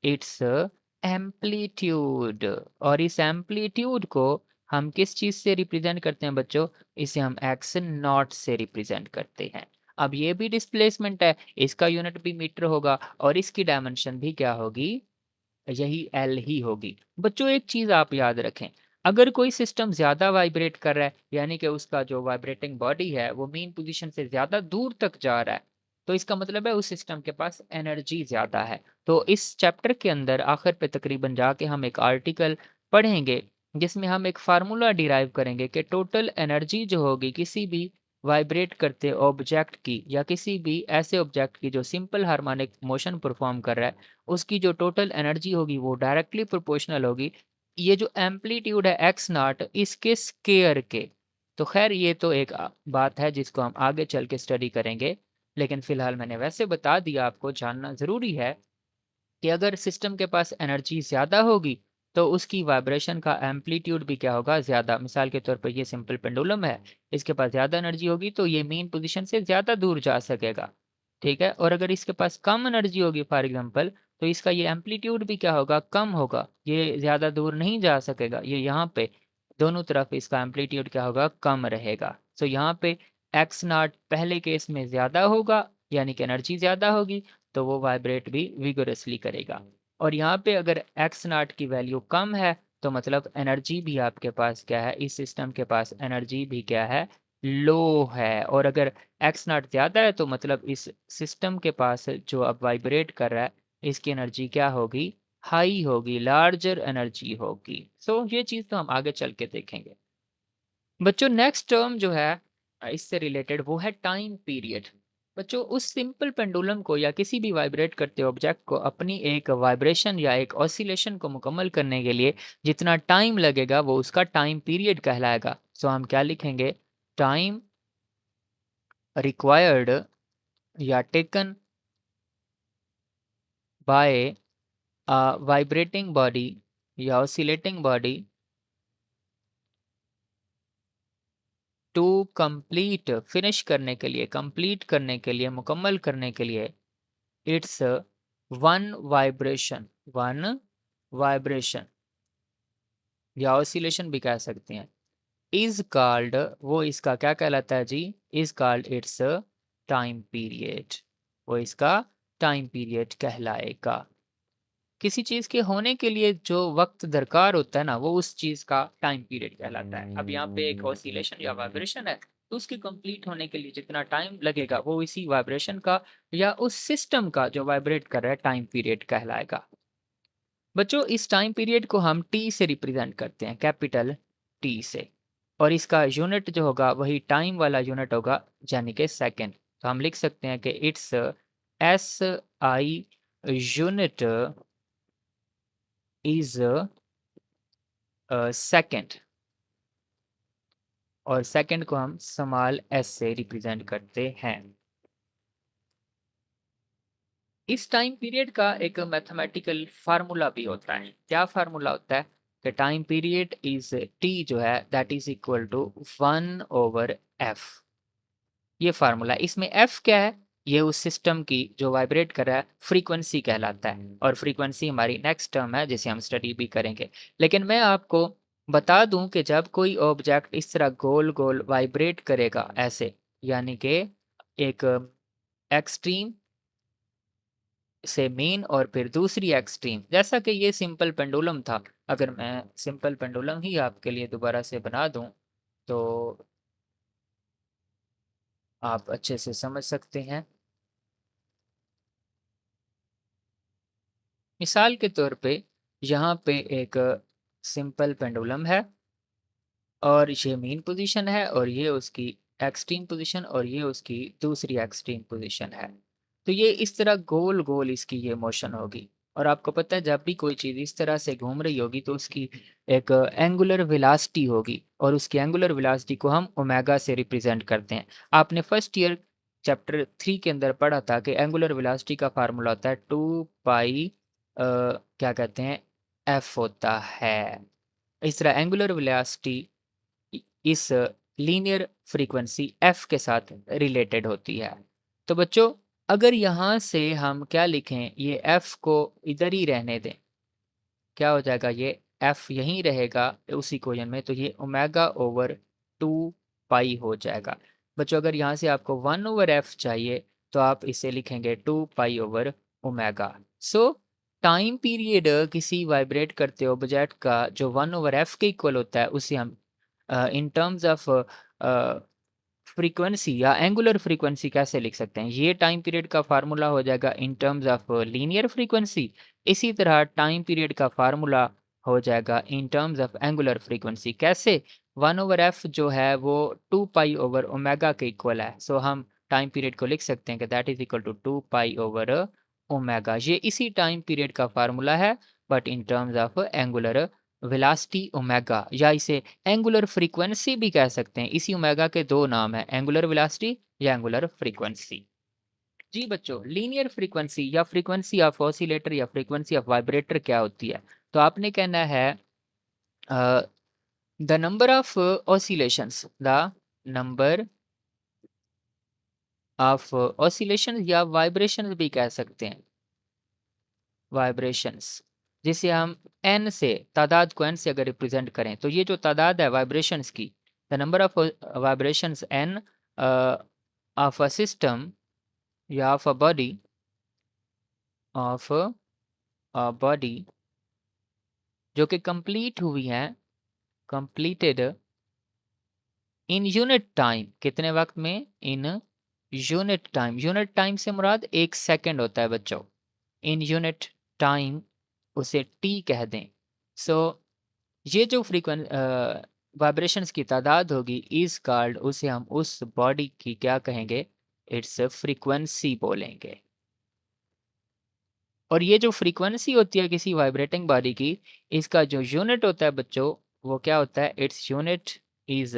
it's amplitude. और इस एम्पलीट्यूड को हम किस चीज से रिप्रेजेंट करते हैं बच्चों? इसे हम एक्स नॉट से रिप्रेजेंट करते हैं। अब ये भी डिस्प्लेसमेंट है, इसका यूनिट भी मीटर होगा और इसकी डायमेंशन भी क्या होगी? यही एल ही होगी। बच्चों एक चीज आप याद रखें, अगर कोई सिस्टम ज्यादा वाइब्रेट कर रहा है यानी कि उसका जो वाइब्रेटिंग बॉडी है वो मेन पोजीशन से ज्यादा दूर तक जा रहा है, तो इसका मतलब है उस सिस्टम के पास एनर्जी ज्यादा है। तो इस चैप्टर के अंदर आखिर पे तकरीबन जाके हम एक आर्टिकल पढ़ेंगे जिसमें हम एक फार्मूला डिराइव करेंगे कि टोटल एनर्जी जो होगी किसी भी वाइब्रेट करते ऑब्जेक्ट की या किसी भी ऐसे ऑब्जेक्ट की जो सिंपल हार्मोनिक मोशन परफॉर्म कर रहा है, उसकी जो टोटल एनर्जी होगी वो डायरेक्टली प्रोपोर्शनल होगी ये जो एम्पलीट्यूड है एक्स नॉट इसके स्केयर के। तो खैर ये तो एक बात है जिसको हम आगे चल के स्टडी करेंगे, लेकिन फिलहाल मैंने वैसे बता दिया, आपको जानना ज़रूरी है कि अगर सिस्टम के पास एनर्जी ज़्यादा होगी तो उसकी वाइब्रेशन का एम्पलीट्यूड भी क्या होगा? ज़्यादा। मिसाल के तौर पर ये सिंपल पेंडुलम है, इसके पास ज़्यादा एनर्जी होगी तो ये मेन पोजीशन से ज़्यादा दूर जा सकेगा, ठीक है। और अगर इसके पास कम एनर्जी होगी फॉर एग्जांपल, तो इसका ये एम्पलीट्यूड भी क्या होगा? कम होगा, ये ज़्यादा दूर नहीं जा सकेगा। ये यहाँ पे दोनों तरफ इसका एम्पलीट्यूड क्या होगा? कम रहेगा। सो यहाँ पे एक्स नॉट पहले केस में ज़्यादा होगा यानी कि एनर्जी ज़्यादा होगी तो वो वाइब्रेट भी विगोरसली करेगा। और यहाँ पे अगर एक्स नॉट की वैल्यू कम है तो मतलब एनर्जी भी आपके पास क्या है? इस सिस्टम के पास एनर्जी भी क्या है? लो है। और अगर एक्स नॉट ज़्यादा है तो मतलब इस सिस्टम के पास जो अब वाइब्रेट कर रहा है इसकी एनर्जी क्या होगी? हाई होगी, लार्जर एनर्जी होगी। सो ये चीज़ तो हम आगे चल के देखेंगे। बच्चों नेक्स्ट टर्म जो है इससे रिलेटेड वो है टाइम पीरियड। बच्चों उस सिंपल पेंडुलम को या किसी भी वाइब्रेट करते ऑब्जेक्ट को अपनी एक वाइब्रेशन या एक ऑसिलेशन को मुकम्मल करने के लिए जितना टाइम लगेगा वो उसका टाइम पीरियड कहलाएगा। सो हम क्या लिखेंगे? टाइम रिक्वायर्ड या टेकन बाय वाइब्रेटिंग बॉडी या oscillating body to complete, finish करने के लिए, कंप्लीट करने के लिए, मुकम्मल करने के लिए it's one vibration, one vibration या ऑसिलेशन भी कह सकते हैं, इज कॉल्ड, वो इसका क्या कहलाता है जी? Is called its time period, वो इसका टाइम पीरियड कहलाएगा। किसी चीज के होने के लिए जो वक्त दरकार होता है ना वो उस चीज का टाइम पीरियड कहलाता है। अब यहाँ पे एक ऑसिलेशन या वाइब्रेशन है तो उसके कंप्लीट होने के लिए जितना टाइम लगेगा वो इसी वाइब्रेशन का या उस सिस्टम का जो वाइब्रेट कर रहा है टाइम पीरियड कहलाएगा। बच्चों इस टाइम पीरियड को हम टी से रिप्रेजेंट करते हैं, कैपिटल टी से, और इसका यूनिट जो होगा वही टाइम वाला यूनिट होगा, यानी कि सेकेंड। तो हम लिख सकते हैं कि it's S I unit is second, और सेकेंड को हम स्मॉल एस से रिप्रेजेंट करते हैं। इस टाइम पीरियड का एक मैथमेटिकल फार्मूला भी होता है। क्या फार्मूला होता है कि टाइम पीरियड इज टी जो है that is equal to 1/f। ये फार्मूला, इसमें f क्या है, ये उस सिस्टम की जो वाइब्रेट कर रहा है फ्रीक्वेंसी कहलाता है, और फ्रीक्वेंसी हमारी नेक्स्ट टर्म है जिसे हम स्टडी भी करेंगे। लेकिन मैं आपको बता दूं कि जब कोई ऑब्जेक्ट इस तरह गोल गोल वाइब्रेट करेगा ऐसे, यानी कि एक एक्सट्रीम से मेन और फिर दूसरी एक्सट्रीम, जैसा कि ये सिंपल पेंडुलम था। अगर मैं सिंपल पेंडुलम ही आपके लिए दोबारा से बना दूं तो आप अच्छे से समझ सकते हैं। मिसाल के तौर पे यहाँ पे एक सिंपल पेंडुलम है, और ये मेन पोजीशन है, और ये उसकी एक्सट्रीम पोजीशन, और ये उसकी दूसरी एक्सट्रीम पोजीशन है। तो ये इस तरह गोल गोल इसकी ये मोशन होगी। और आपको पता है जब भी कोई चीज़ इस तरह से घूम रही होगी तो उसकी एक एंगुलर वेलोसिटी होगी, और उसकी एंगुलर वेलोसिटी को हम ओमेगा से रिप्रेजेंट करते हैं। आपने फर्स्ट ईयर चैप्टर 3 के अंदर पढ़ा था कि एंगुलर वेलोसिटी का फार्मूला होता है 2 पाई क्या कहते हैं, एफ होता है। इस तरह एंगुलर वेलोसिटी इस लीनियर फ्रीक्वेंसी एफ के साथ रिलेटेड होती है। तो बच्चों अगर यहाँ से हम क्या लिखें, ये एफ को इधर ही रहने दें, क्या हो जाएगा, ये एफ यहीं रहेगा उस इक्वेशन में, तो ये ओमेगा ओवर 2 पाई हो जाएगा। बच्चों अगर यहाँ से आपको 1/f चाहिए तो आप इसे लिखेंगे 2 पाई ओवर ओमेगा। सो टाइम पीरियड किसी वाइब्रेट करते ऑब्जेक्ट का जो 1/f के इक्वल होता है उसे हम इन टर्म्स ऑफ फ्रीक्वेंसी या एंगुलर फ्रीक्वेंसी कैसे लिख सकते हैं, ये टाइम पीरियड का फार्मूला हो जाएगा इन टर्म्स ऑफ लीनियर फ्रीक्वेंसी। इसी तरह टाइम पीरियड का फार्मूला हो जाएगा इन टर्म्स ऑफ एंगुलर फ्रीक्वेंसी। कैसे, 1/f जो है वो 2 पाई ओवर ओमेगा के इक्वल है। सो हम टाइम पीरियड को लिख सकते हैं कि that is equal to 2 pi over omega. ये इसी टाइम पीरियड का फार्मूला है, but in terms of angular velocity omega, या इसे एंगुलर फ्रीक्वेंसी भी कह सकते हैं। इसी ओमेगा के दो नाम है, एंगुलर वेलोसिटी या एंगुलर फ्रीक्वेंसी। जी बच्चों लीनियर फ्रीक्वेंसी या फ्रीक्वेंसी ऑफ ऑसिलेटर या फ्रीक्वेंसी ऑफ वाइब्रेटर क्या होती है, तो आपने कहना है the number of oscillations, the number of oscillation या वाइब्रेशन भी कह सकते हैं, वाइब्रेशंस, जिसे हम एन से, तादाद को एन से अगर रिप्रेजेंट करें तो ये जो तादाद है वाइब्रेशंस की, the number of vibrations n of a system या of a body, of a body जो कि कंप्लीट हुई हैं, कंप्लीटेड इन यूनिट टाइम, कितने वक्त में, in unit time. Unit time से मुराद 1 सेकेंड होता है बच्चों, इन यूनिट टाइम उसे टी कह दें। सो ये जो वाइब्रेशंस की तादाद होगी इज कॉल्ड, उसे हम उस बॉडी की क्या कहेंगे, इट्स फ्रीक्वेंसी बोलेंगे। और ये जो फ्रीक्वेंसी होती है किसी वाइब्रेटिंग बॉडी की, इसका जो यूनिट होता है बच्चों वो क्या होता है, इट्स यूनिट इज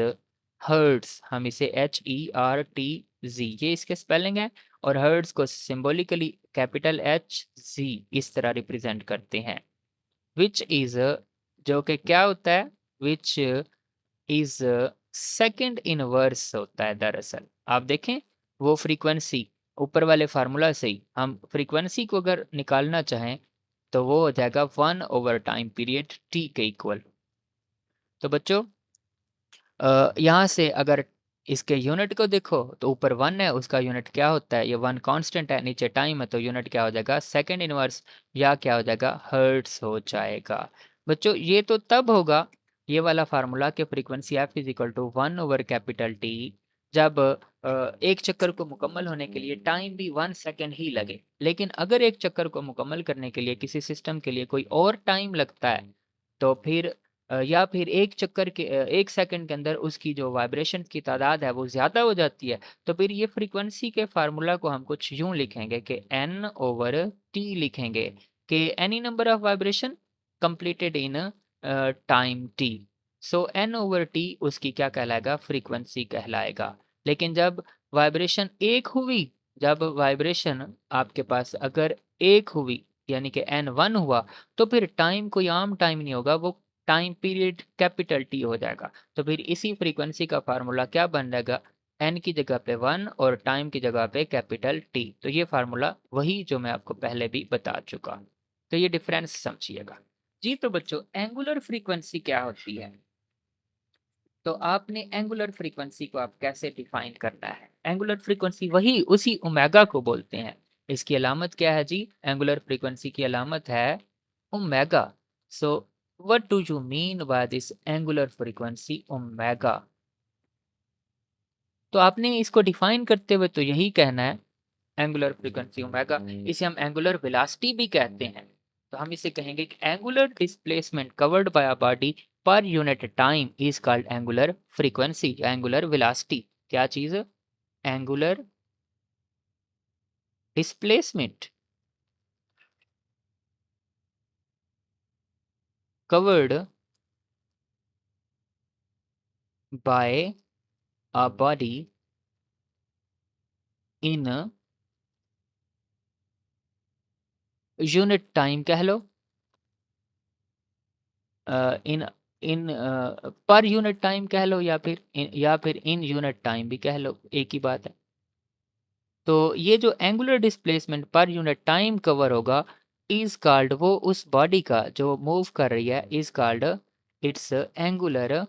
हर्ट्स। हम इसे HERTZ, ये इसके स्पेलिंग है, और हर्ट्स को सिंबॉलिकली कैपिटल HZ इस तरह रिप्रेजेंट करते हैं। विच इज, जो कि क्या होता है, विच इज सेकंड इनवर्स होता है। दरअसल आप देखें वो फ्रीक्वेंसी ऊपर वाले फार्मूला से ही हम फ्रीक्वेंसी को अगर निकालना चाहें तो वो हो जाएगा 1 टाइम पीरियड टी के इक्वल। तो बच्चों यहाँ से अगर इसके यूनिट को देखो तो ऊपर 1 है, उसका यूनिट क्या होता है, ये 1 कांस्टेंट है, नीचे टाइम है, तो यूनिट क्या हो जाएगा, सेकंड इनवर्स, या क्या हो जाएगा, हर्ट्स हो जाएगा। बच्चों ये तो तब होगा, ये वाला फार्मूला के frequency f is equal to 1/कैपिटल टी, जब एक चक्कर को मुकम्मल होने के लिए टाइम भी 1 सेकंड ही लगे। लेकिन अगर एक चक्कर को मुकम्मल करने के लिए किसी सिस्टम के लिए कोई और टाइम लगता है, तो फिर या फिर 1 सेकंड के अंदर उसकी जो वाइब्रेशन की तादाद है वो ज़्यादा हो जाती है, तो फिर ये फ्रीक्वेंसी के फ़ॉर्मूला को हम कुछ यूँ लिखेंगे कि N/T लिखेंगे कि any number of vibration completed in time T। So N/T उसकी क्या कहलाएगा? फ्रीक्वेंसी कहलाएगा। लेकिन जब वाइब्रेशन 1 हुई, जब वाइब्रेशन आपके पास अगर 1 हुई यानी कि N1 हुआ, तो फिर टाइम कोई आम टाइम नहीं होगा, वो टाइम पीरियड कैपिटल T हो जाएगा। तो फिर इसी फ्रीक्वेंसी का फ़ॉर्मूला क्या बन जाएगा? N की जगह पे 1 और टाइम की जगह पे कैपिटल T। तो ये फ़ॉर्मूला वही जो मैं आपको पहले भी बता चुका हूँ। तो ये डिफ़रेंस समझिएगा। जी, तो बच्चों एंगुलर फ्रीक्वेंसी क्या होती है? तो आपने एंगुलर फ्रीक्वेंसी को आप कैसे डिफाइन करना है? एंगुलर फ्रीक्वेंसी वही उसी ओमेगा को बोलते हैं। इसकी अलामत क्या है जी? एंगुलर फ्रीक्वेंसी की अलामत है omega. So what do you mean by this angular frequency omega? तो आपने इसको डिफाइन करते हुए तो यही कहना है एंगुलर फ्रीक्वेंसी ओमेगा। इसे हम एंगुलर वेलोसिटी भी कहते हैं। तो हम इसे कहेंगे कि angular displacement covered by a body per unit time is called angular frequency या एंगुलर वेलोसिटी। क्या चीज? Angular displacement covered by a body in unit time कह लो, इन इन पर यूनिट टाइम कह लो या फिर इन यूनिट टाइम भी कह लो, एक ही बात है। तो ये जो angular displacement per unit time cover होगा इज कॉल्ड, वो उस बॉडी का जो मूव कर रही है is called it's angular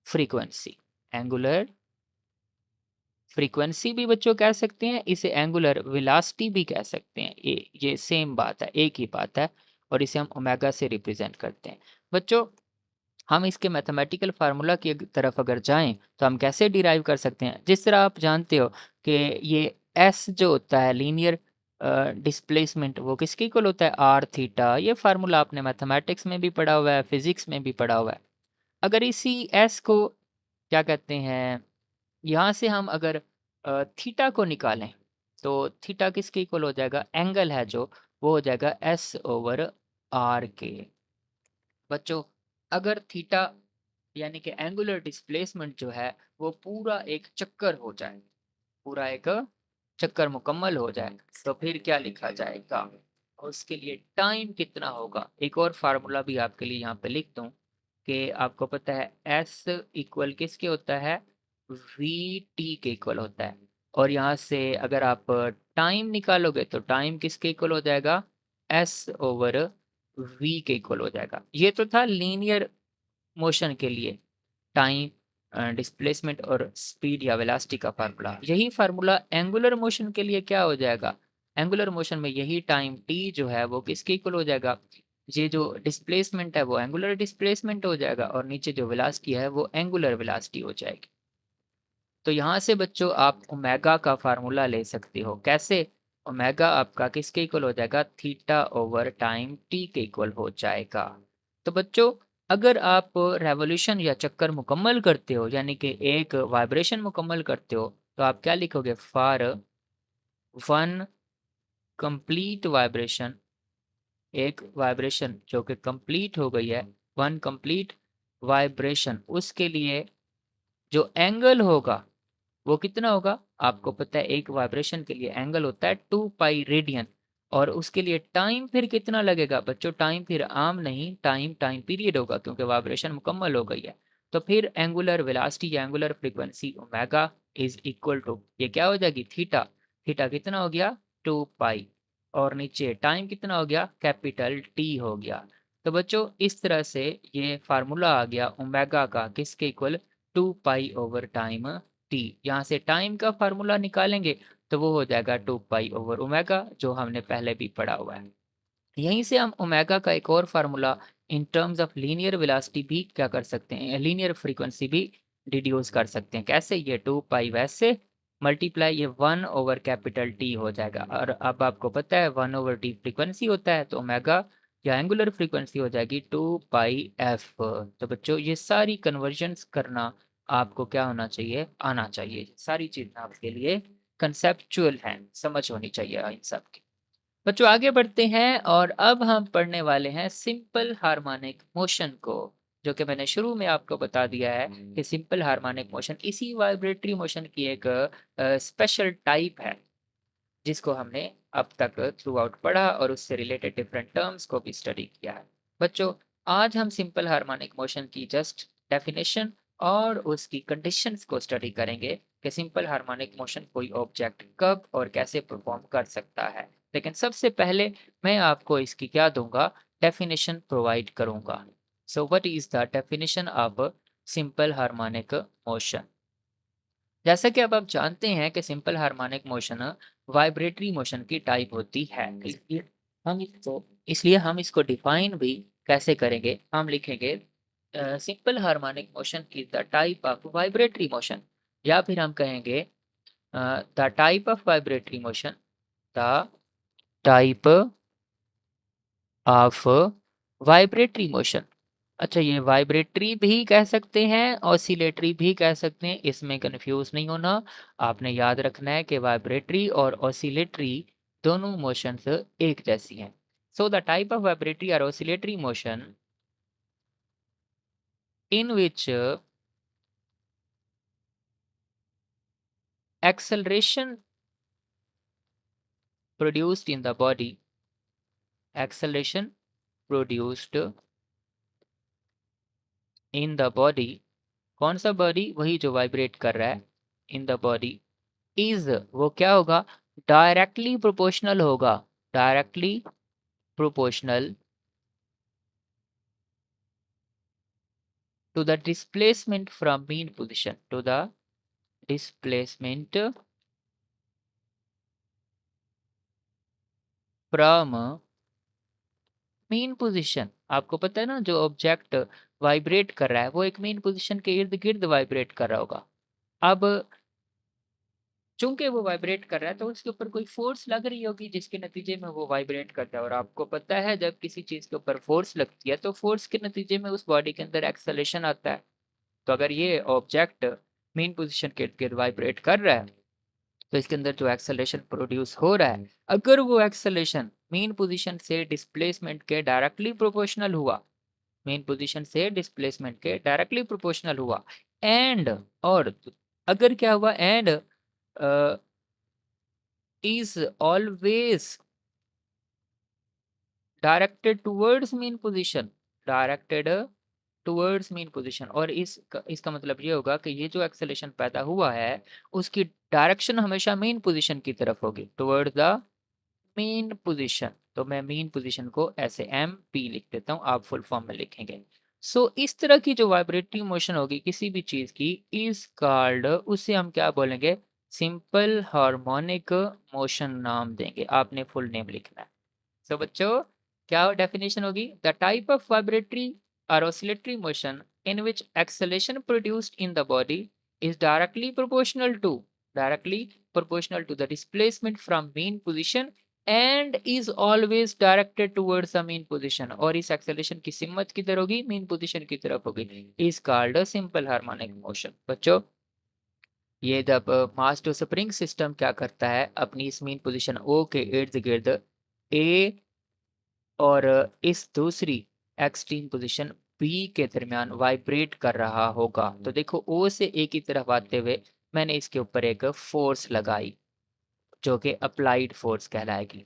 frequency. Angular frequency भी बच्चों कह सकते हैं, इसे एंगुलर वेलोसिटी भी कह सकते हैं। ये सेम बात है, एक ही बात है, और इसे हम ओमेगा से रिप्रेजेंट करते हैं। बच्चों हम इसके मैथमेटिकल फार्मूला की तरफ अगर जाएं तो हम कैसे डिराइव कर सकते हैं? जिस तरह आप जानते हो कि ये एस जो होता है लीनियर डिस्प्लेसमेंट, वो किसके इक्वल होता है? R theta. ये फार्मूला आपने मैथमेटिक्स में भी पढ़ा हुआ है, फिजिक्स में भी पढ़ा हुआ है। अगर इसी एस को क्या कहते हैं, यहाँ से हम अगर थीटा को निकालें तो थीटा किसके इक्वल हो जाएगा? एंगल है जो, वो हो जाएगा S/R के। बच्चों अगर थीटा यानी कि एंगुलर डिस्प्लेसमेंट जो है वो पूरा एक चक्कर हो जाए, पूरा एक चक्कर मुकम्मल हो जाए, तो फिर क्या लिखा जाएगा? और उसके लिए टाइम कितना होगा? एक और फार्मूला भी आपके लिए यहाँ पे लिख दूं कि आपको पता है एस इक्वल किसके होता है? वी टी के इक्वल होता है। और यहाँ से अगर आप टाइम निकालोगे तो टाइम किसके इक्वल हो जाएगा? S/V के इक्वल हो जाएगा। ये तो था लीनियर मोशन के लिए टाइम, डिस्प्लेसमेंट और स्पीड या वेलोसिटी का फार्मूला। यही फार्मूला एंगुलर मोशन के लिए क्या हो जाएगा? एंगुलर मोशन में यही टाइम टी जो है वो किसके इक्वल हो जाएगा? ये जो डिस्प्लेसमेंट है वो एंगुलर डिस्प्लेसमेंट हो जाएगा और नीचे जो वेलोसिटी है वो एंगुलर वेलोसिटी हो जाएगी। तो यहाँ से बच्चों आप ओमेगा का फार्मूला ले सकते हो। कैसे? ओमेगा आपका किसके इक्वल हो जाएगा? थीटा ओवर टाइम टी के इक्वल हो जाएगा। तो बच्चों अगर आप रेवोल्यूशन या चक्कर मुकम्मल करते हो यानी कि एक वाइब्रेशन मुकम्मल करते हो, तो आप क्या लिखोगे? फॉर वन कंप्लीट वाइब्रेशन, एक वाइब्रेशन जो कि कंप्लीट हो गई है, वन कंप्लीट वाइब्रेशन, उसके लिए जो एंगल होगा वो कितना होगा? आपको पता है एक वाइब्रेशन के लिए एंगल होता है 2 पाई रेडियन, और उसके लिए टाइम फिर कितना लगेगा? बच्चों टाइम फिर आम नहीं, टाइम टाइम पीरियड होगा क्योंकि वाइब्रेशन मुकम्मल हो गई है। तो फिर एंगुलर वेलोसिटी या angular frequency omega is equal to, ये क्या हो जाएगी? थीटा। थीटा कितना हो गया? 2 पाई, और नीचे टाइम कितना हो गया? कैपिटल टी हो गया। तो बच्चों इस तरह से ये फार्मूला आ गया ओमेगा का किसके equal? 2 pi over time T. यहाँ से टाइम का फार्मूला निकालेंगे तो वो हो जाएगा 2 पाई ओवर ओमेगा, जो हमने पहले भी पढ़ा हुआ है। यहीं से हम ओमेगा का एक और formula in terms of linear velocity भी क्या कर सकते हैं, लीनियर फ्रीक्वेंसी भी डिड्यूस कर सकते हैं। कैसे? ये 2 पाई वैसे मल्टीप्लाई ये 1 ओवर कैपिटल टी हो जाएगा। और अब आपको पता है 1 ओवर टी फ्रीक्वेंसी होता है, तो ओमेगा या एंगुलर फ्रीक्वेंसी हो जाएगी 2 पाई एफ। तो बच्चों ये सारी कन्वर्जन्स करना आपको क्या होना चाहिए? आना चाहिए। सारी चीज़ें आपके लिए कंसेप्चुअल हैं, समझ होनी चाहिए इन सब की। बच्चों आगे बढ़ते हैं और अब हम पढ़ने वाले हैं सिंपल हार्मोनिक मोशन को, जो कि मैंने शुरू में आपको बता दिया है कि सिंपल हार्मोनिक मोशन इसी वाइब्रेटरी मोशन की एक स्पेशल टाइप है, जिसको हमने अब तक थ्रू आउट पढ़ा और उससे रिलेटेड डिफरेंट टर्म्स को भी स्टडी किया है। बच्चों आज हम सिंपल हार्मोनिक मोशन की जस्ट डेफिनेशन और उसकी कंडीशंस को स्टडी करेंगे कि सिंपल हार्मोनिक मोशन कोई ऑब्जेक्ट कब और कैसे परफॉर्म कर सकता है। लेकिन सबसे पहले मैं आपको इसकी क्या दूंगा? डेफिनेशन प्रोवाइड करूंगा। So what is the definition of simple harmonic motion? जैसा कि अब आप जानते हैं कि simple harmonic motion vibratory motion की टाइप होती है, इसलिए हम इसको डिफाइन भी कैसे करेंगे? हम लिखेंगे simple harmonic motion is the type of vibratory motion, या फिर हम कहेंगे the type of vibratory motion, the type of vibratory motion. अच्छा, ये वाइब्रेटरी भी कह सकते हैं, ऑसिलेटरी भी कह सकते हैं, इसमें कंफ्यूज नहीं होना। आपने याद रखना है कि वाइब्रेटरी और ऑसिलेटरी दोनों मोशंस एक जैसी हैं। So the type of vibratory और oscillatory motion in which acceleration produced in the body, acceleration produced in the body, कौन सा बॉडी? वही जो वाइब्रेट कर रहा है, इन द बॉडी इज, वो क्या होगा? डायरेक्टली प्रोपोर्शनल होगा, directly proportional to the displacement from mean position, to the displacement from mean position। आपको पता है ना, जो ऑब्जेक्ट वाइब्रेट कर रहा है वो एक मेन पोजीशन के इर्द गिर्द वाइब्रेट कर रहा होगा। अब चूंकि वो वाइब्रेट कर रहा है तो उसके ऊपर कोई फोर्स लग रही होगी, जिसके नतीजे में वो वाइब्रेट करता है। और आपको पता है जब किसी चीज के ऊपर फोर्स लगती है तो फोर्स के नतीजे में उस बॉडी के अंदर एक्सेलेरेशन आता है। तो अगर ये ऑब्जेक्ट मेन पोजीशन के इर्द गिर्द वाइब्रेट कर रहा है तो इसके अंदर जो एक्सेलेरेशन प्रोड्यूस हो रहा है, अगर वो एक्सेलेरेशन मेन पोजीशन से डिस्प्लेसमेंट के डायरेक्टली प्रोपोर्शनल हुआ, मेन पोजीशन से डिस्प्लेसमेंट के डायरेक्टली प्रोपोर्शनल हुआ, एंड और अगर क्या हुआ, and is always directed towards mean position, directed towards mean position। और इसका मतलब ये होगा कि ये जो एक्सेलेरेशन पैदा हुआ है उसकी डायरेक्शन हमेशा मेन पोजीशन की तरफ होगी, टुवर्ड्स द मेन पोजीशन। तो मैं मेन पोजीशन को ऐसे एम पी लिख देता हूँ, आप फुल फॉर्म में लिखेंगे। सो इस तरह की जो वाइब्रेटरी मोशन होगी किसी भी चीज की इज कॉल्ड, उसे हम क्या बोलेंगे? सिंपल हार्मोनिक मोशन नाम देंगे। आपने फुल नेम लिखना है। सो बच्चों क्या डेफिनेशन होगी? द टाइप ऑफ वाइब्रेटरी और oscillatory motion in which acceleration produced in the body is directly proportional to the displacement from mean position and is always directed towards the mean position। और इस एक्सेलेरेशन की सिमत किधर होगी? mean position की तरफ होगी। is called a simple harmonic motion। बच्चों ये जब मास टू स्प्रिंग सिस्टम क्या करता है, अपनी इस मीन पोजीशन ओ के इर्द गिर्द ए और इस दूसरी एक्सट्रीम पोजीशन बी के दरमियान वाइब्रेट कर रहा होगा। तो देखो ओ से ए की तरफ आते हुए मैंने इसके ऊपर एक फोर्स लगाई जो कि अप्लाइड फोर्स कहलाएगी।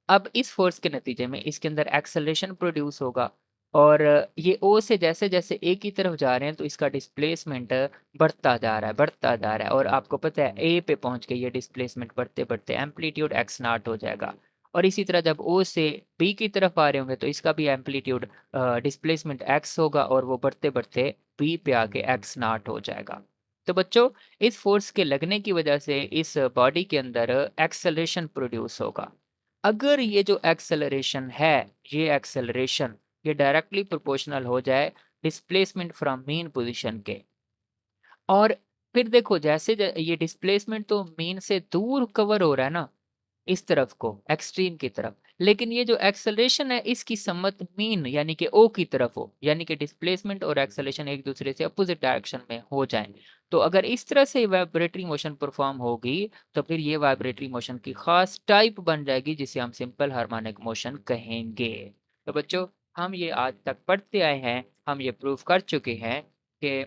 अब इस फोर्स के नतीजे में इसके अंदर एक्सेलरेशन प्रोड्यूस होगा और ये ओ से जैसे जैसे ए की तरफ जा रहे हैं तो इसका डिस्प्लेसमेंट बढ़ता जा रहा है, बढ़ता जा रहा है। और आपको पता है ए पे पहुंच के ये डिस्प्लेसमेंट बढ़ते बढ़ते एम्पलीट्यूड एक्स नॉट हो जाएगा। और इसी तरह जब ओ से बी की तरफ आ रहे होंगे तो इसका भी एम्पलीट्यूड डिस्प्लेसमेंट एक्स होगा और वो बढ़ते बढ़ते बी पे आके एक्स नॉट हो जाएगा। तो बच्चों इस फोर्स के लगने की वजह से इस बॉडी के अंदर एक्सेलरेशन प्रोड्यूस होगा। अगर ये जो एक्सेलरेशन है, ये एक्सेलरेशन ये डायरेक्टली प्रोपोर्शनल हो जाए डिस्प्लेसमेंट फ्रॉम मेन पोजीशन के, और फिर देखो जैसे ये डिस्प्लेसमेंट तो मीन से दूर कवर हो रहा है ना, इस तरफ को एक्सट्रीम की तरफ, लेकिन ये जो एक्सेलरेशन है इसकी समत मीन यानी कि ओ की तरफ हो, यानी कि डिस्प्लेसमेंट और एक्सेलरेशन एक दूसरे से अपोजिट डायरेक्शन में हो जाएं। तो अगर इस तरह से वाइब्रेटरी मोशन परफॉर्म होगी तो फिर ये वाइब्रेटरी मोशन की खास टाइप बन जाएगी जिसे हम सिंपल हार्मोनिक मोशन कहेंगे। तो बच्चों, हम ये आज तक पढ़ते आए हैं, हम ये प्रूव कर चुके हैं कि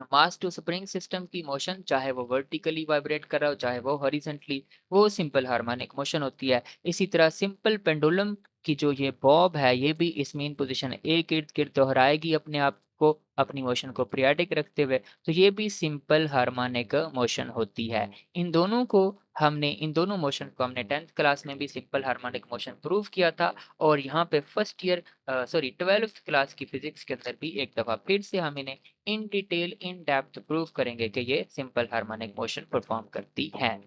मास टू स्प्रिंग सिस्टम की मोशन चाहे वो वर्टिकली वाइब्रेट कर रहा हो चाहे वो हॉरिजेंटली, वो सिंपल हार्मोनिक मोशन होती है। इसी तरह सिंपल पेंडुलम की जो ये बॉब है ये भी इस मेन पोजीशन ए के इर्द गिर्द दोहराएगी अपने आप को, अपनी मोशन को पीरियाडिक रखते हुए, तो ये भी सिंपल हार्मोनिक मोशन होती है। इन दोनों मोशन को हमने 10th क्लास में भी सिंपल हार्मोनिक मोशन प्रूव किया था, और यहाँ पे फर्स्ट ईयर 12th क्लास की फिजिक्स के अंदर भी एक दफा फिर से हम इन्हें in detail in depth prove करेंगे कि ये सिंपल हार्मोनिक मोशन परफॉर्म करती है।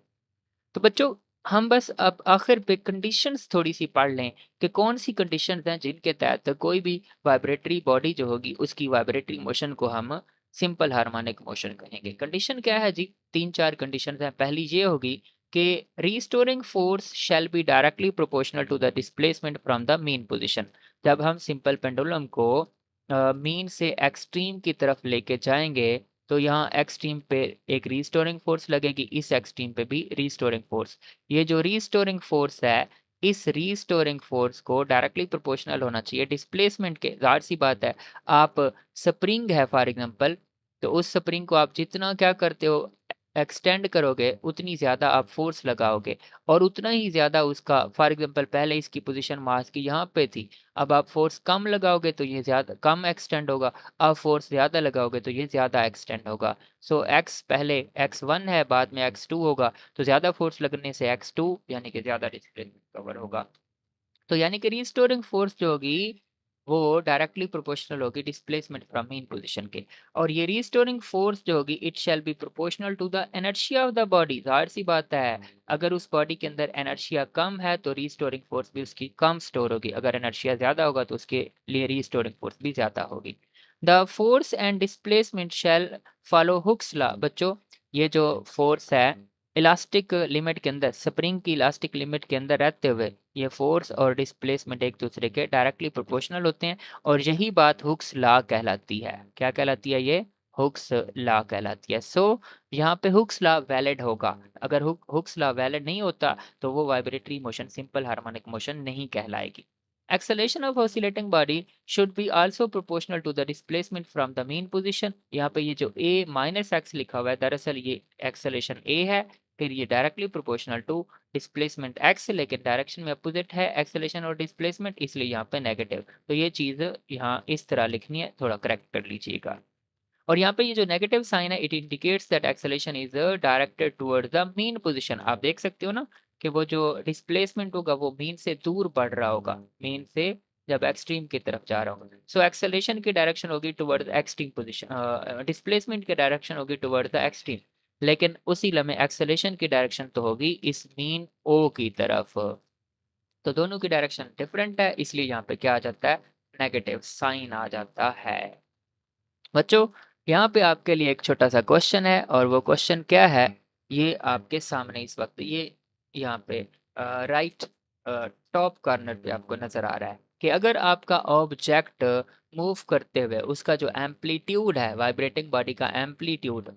तो बच्चों, हम बस अब आखिर पे कंडीशंस थोड़ी सी पढ़ लें कि कौन सी कंडीशंस हैं जिनके तहत कोई भी वाइब्रेटरी बॉडी जो होगी उसकी वाइब्रेटरी मोशन को हम सिंपल हार्मोनिक मोशन कहेंगे। कंडीशन क्या है जी? 3-4 कंडीशंस हैं। पहली ये होगी कि restoring force shall be directly proportional to the displacement from the mean position. जब हम सिंपल पेंडुलम को मीन से एक्सट्रीम की तरफ लेके जाएंगे तो यहाँ एक्सट्रीम पे एक रीस्टोरिंग फोर्स लगेगी, इस एक्सट्रीम पे भी रीस्टोरिंग फोर्स। ये जो रीस्टोरिंग फोर्स है, इस रीस्टोरिंग फोर्स को डायरेक्टली प्रोपोर्शनल होना चाहिए डिस्प्लेसमेंट के। जाहिर सी बात है, आप स्प्रिंग है फॉर एग्जांपल, तो उस स्प्रिंग को आप जितना क्या करते हो एक्सटेंड करोगे उतनी ज़्यादा आप फोर्स लगाओगे, और उतना ही ज़्यादा उसका फॉर एग्जांपल पहले इसकी पोजीशन मास की यहाँ पे थी, अब आप फोर्स कम लगाओगे तो ये ज़्यादा कम एक्सटेंड होगा, अब फोर्स ज़्यादा लगाओगे तो ये ज़्यादा एक्सटेंड होगा। सो एक्स पहले x1 है बाद में x2 होगा, तो ज़्यादा फोर्स लगने से x2 यानी कि ज़्यादा डिस्प्लेसमेंट कवर होगा। तो यानी कि रीस्टोरिंग फोर्स जो होगी वो डायरेक्टली प्रोपोर्शनल होगी डिस्प्लेसमेंट फ्रॉम मीन पोजीशन के। और ये रीस्टोरिंग फोर्स जो होगी it shall be proportional to the inertia of the body. जाहिर सी बात है, अगर उस बॉडी के अंदर इनर्शिया कम है तो रीस्टोरिंग फोर्स भी उसकी कम स्टोर होगी, अगर इनर्शिया ज्यादा होगा तो उसके लिए रीस्टोरिंग फोर्स भी ज्यादा होगी। The force and displacement shall follow Hooke's law. बच्चों, ये जो फोर्स है इलास्टिक लिमिट के अंदर, स्प्रिंग की इलास्टिक लिमिट के अंदर रहते हुए ये फोर्स और डिस्प्लेसमेंट एक दूसरे के डायरेक्टली प्रोपोर्शनल होते हैं, और यही बात हुक्स लॉ कहलाती है। क्या कहलाती है ये? हुक्स लॉ कहलाती है। सो यहाँ पे हुक्स लॉ वैलिड होगा। अगर हुक्स लॉ वैलिड नहीं होता तो वो vibratory motion simple harmonic motion नहीं कहलाएगी। Acceleration of oscillating body should be also proportional to the displacement from the mean position। यहाँ पे ये जो a माइनस एक्स लिखा हुआ है दरअसल ये एक्सेलेरेशन a है, फिर ये directly proportional to displacement x, लेकिन डायरेक्शन में अपोजिट है एक्सेलेरेशन और डिस्प्लेसमेंट, इसलिए यहाँ पे नेगेटिव। तो ये चीज़ यहाँ इस तरह लिखनी है, थोड़ा करेक्ट कर लीजिएगा। और यहाँ पे ये जो नेगेटिव साइन है it indicates that acceleration is directed towards the mean position. आप देख सकते हो ना कि वो जो डिस्प्लेसमेंट होगा वो मीन से दूर बढ़ रहा होगा, मीन से जब एक्सट्रीम की तरफ जा रहा होगा। सो एक्सेलेरेशन की डायरेक्शन होगी टुवर्ड्स एक्सट्रीम पोजीशन, डिस्प्लेसमेंट की डायरेक्शन होगी टुवर्ड्स द एक्सट्रीम, लेकिन उसी लम्हे एक्सेलेरेशन की डायरेक्शन तो होगी इस मीन ओ की तरफ। तो दोनों की डायरेक्शन डिफरेंट है, इसलिए यहाँ पे क्या आ जाता है? नेगेटिव साइन आ जाता है। बच्चों, यहाँ पे आपके लिए एक छोटा सा क्वेश्चन है, और वो क्वेश्चन क्या है ये आपके सामने इस वक्त ये यहाँ पे राइट टॉप कॉर्नर पे आपको नजर आ रहा है कि अगर आपका ऑब्जेक्ट मूव करते हुए उसका जो एम्पलीट्यूड है, वाइब्रेटिंग बॉडी का एम्पलीट्यूड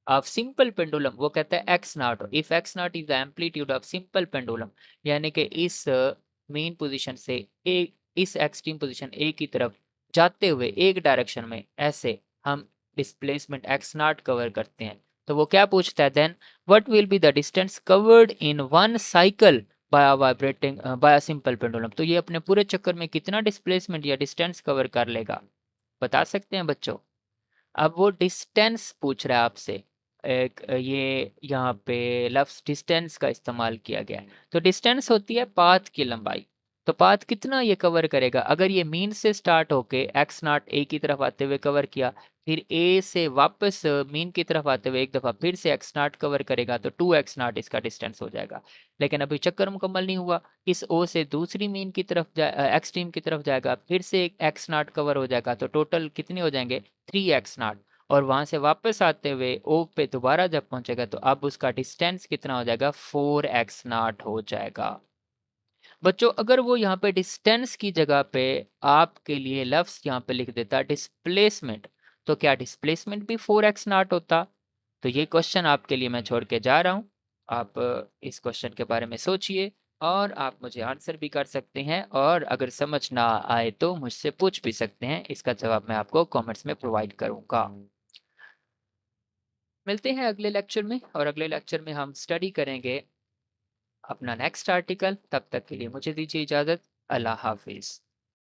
ऑफ सिंपल पेंडुलम, वो कहता है x not, if x not is the amplitude of simple pendulum, यानी कि इस मेन पोजीशन से ए, इस एक्सट्रीम पोजीशन ए की तरफ जाते हुए एक डायरेक्शन में ऐसे हम डिस्प्लेसमेंट एक्स नॉट कवर करते हैं। तो वो क्या पूछता है then, what will be the distance covered in one cycle by vibrating by simple pendulum. तो ये अपने पूरे चक्कर में कितना डिस्प्लेसमेंट या डिस्टेंस कवर कर लेगा, बता सकते हैं बच्चों? अब वो डिस्टेंस पूछ रहा है आपसे। एक ये यहाँ पे लफ्ज़ डिस्टेंस का इस्तेमाल किया गया है। तो डिस्टेंस होती है पाथ की लंबाई। तो पाथ कितना ये कवर करेगा? अगर ये मीन से स्टार्ट होके एक्स नॉट ए की तरफ आते हुए कवर किया, फिर ए से वापस मीन की तरफ आते हुए एक दफ़ा फिर से एक्स नॉट कवर करेगा, तो 2x0 इसका डिस्टेंस हो जाएगा। लेकिन अभी चक्कर मुकम्मल नहीं हुआ, इस ओ से दूसरी मीन की तरफ एक्सट्रीम की तरफ जाएगा, फिर से एक एक्स नॉट कवर हो जाएगा, तो टोटल कितने हो जाएंगे? 3x0। और वहाँ से वापस आते हुए O पे दोबारा जब पहुँचेगा तो अब उसका डिस्टेंस कितना हो जाएगा, 4x नॉट हो जाएगा। बच्चों अगर वो यहाँ पे डिस्टेंस की जगह पे आपके लिए लफ्ज़ यहाँ पे लिख देता डिस्प्लेसमेंट, तो क्या डिस्प्लेसमेंट भी 4x नॉट होता? तो ये क्वेश्चन आपके लिए मैं छोड़ के जा रहा हूँ। आप इस क्वेश्चन के बारे में सोचिए और आप मुझे आंसर भी कर सकते हैं, और अगर समझ ना आए तो मुझसे पूछ भी सकते हैं। इसका जवाब मैं आपको कमेंट्स में प्रोवाइड करूँगा। मिलते हैं अगले लेक्चर में, और अगले लेक्चर में हम स्टडी करेंगे अपना नेक्स्ट आर्टिकल। तब तक के लिए मुझे दीजिए इजाज़त। अल्लाह हाफ़िज़।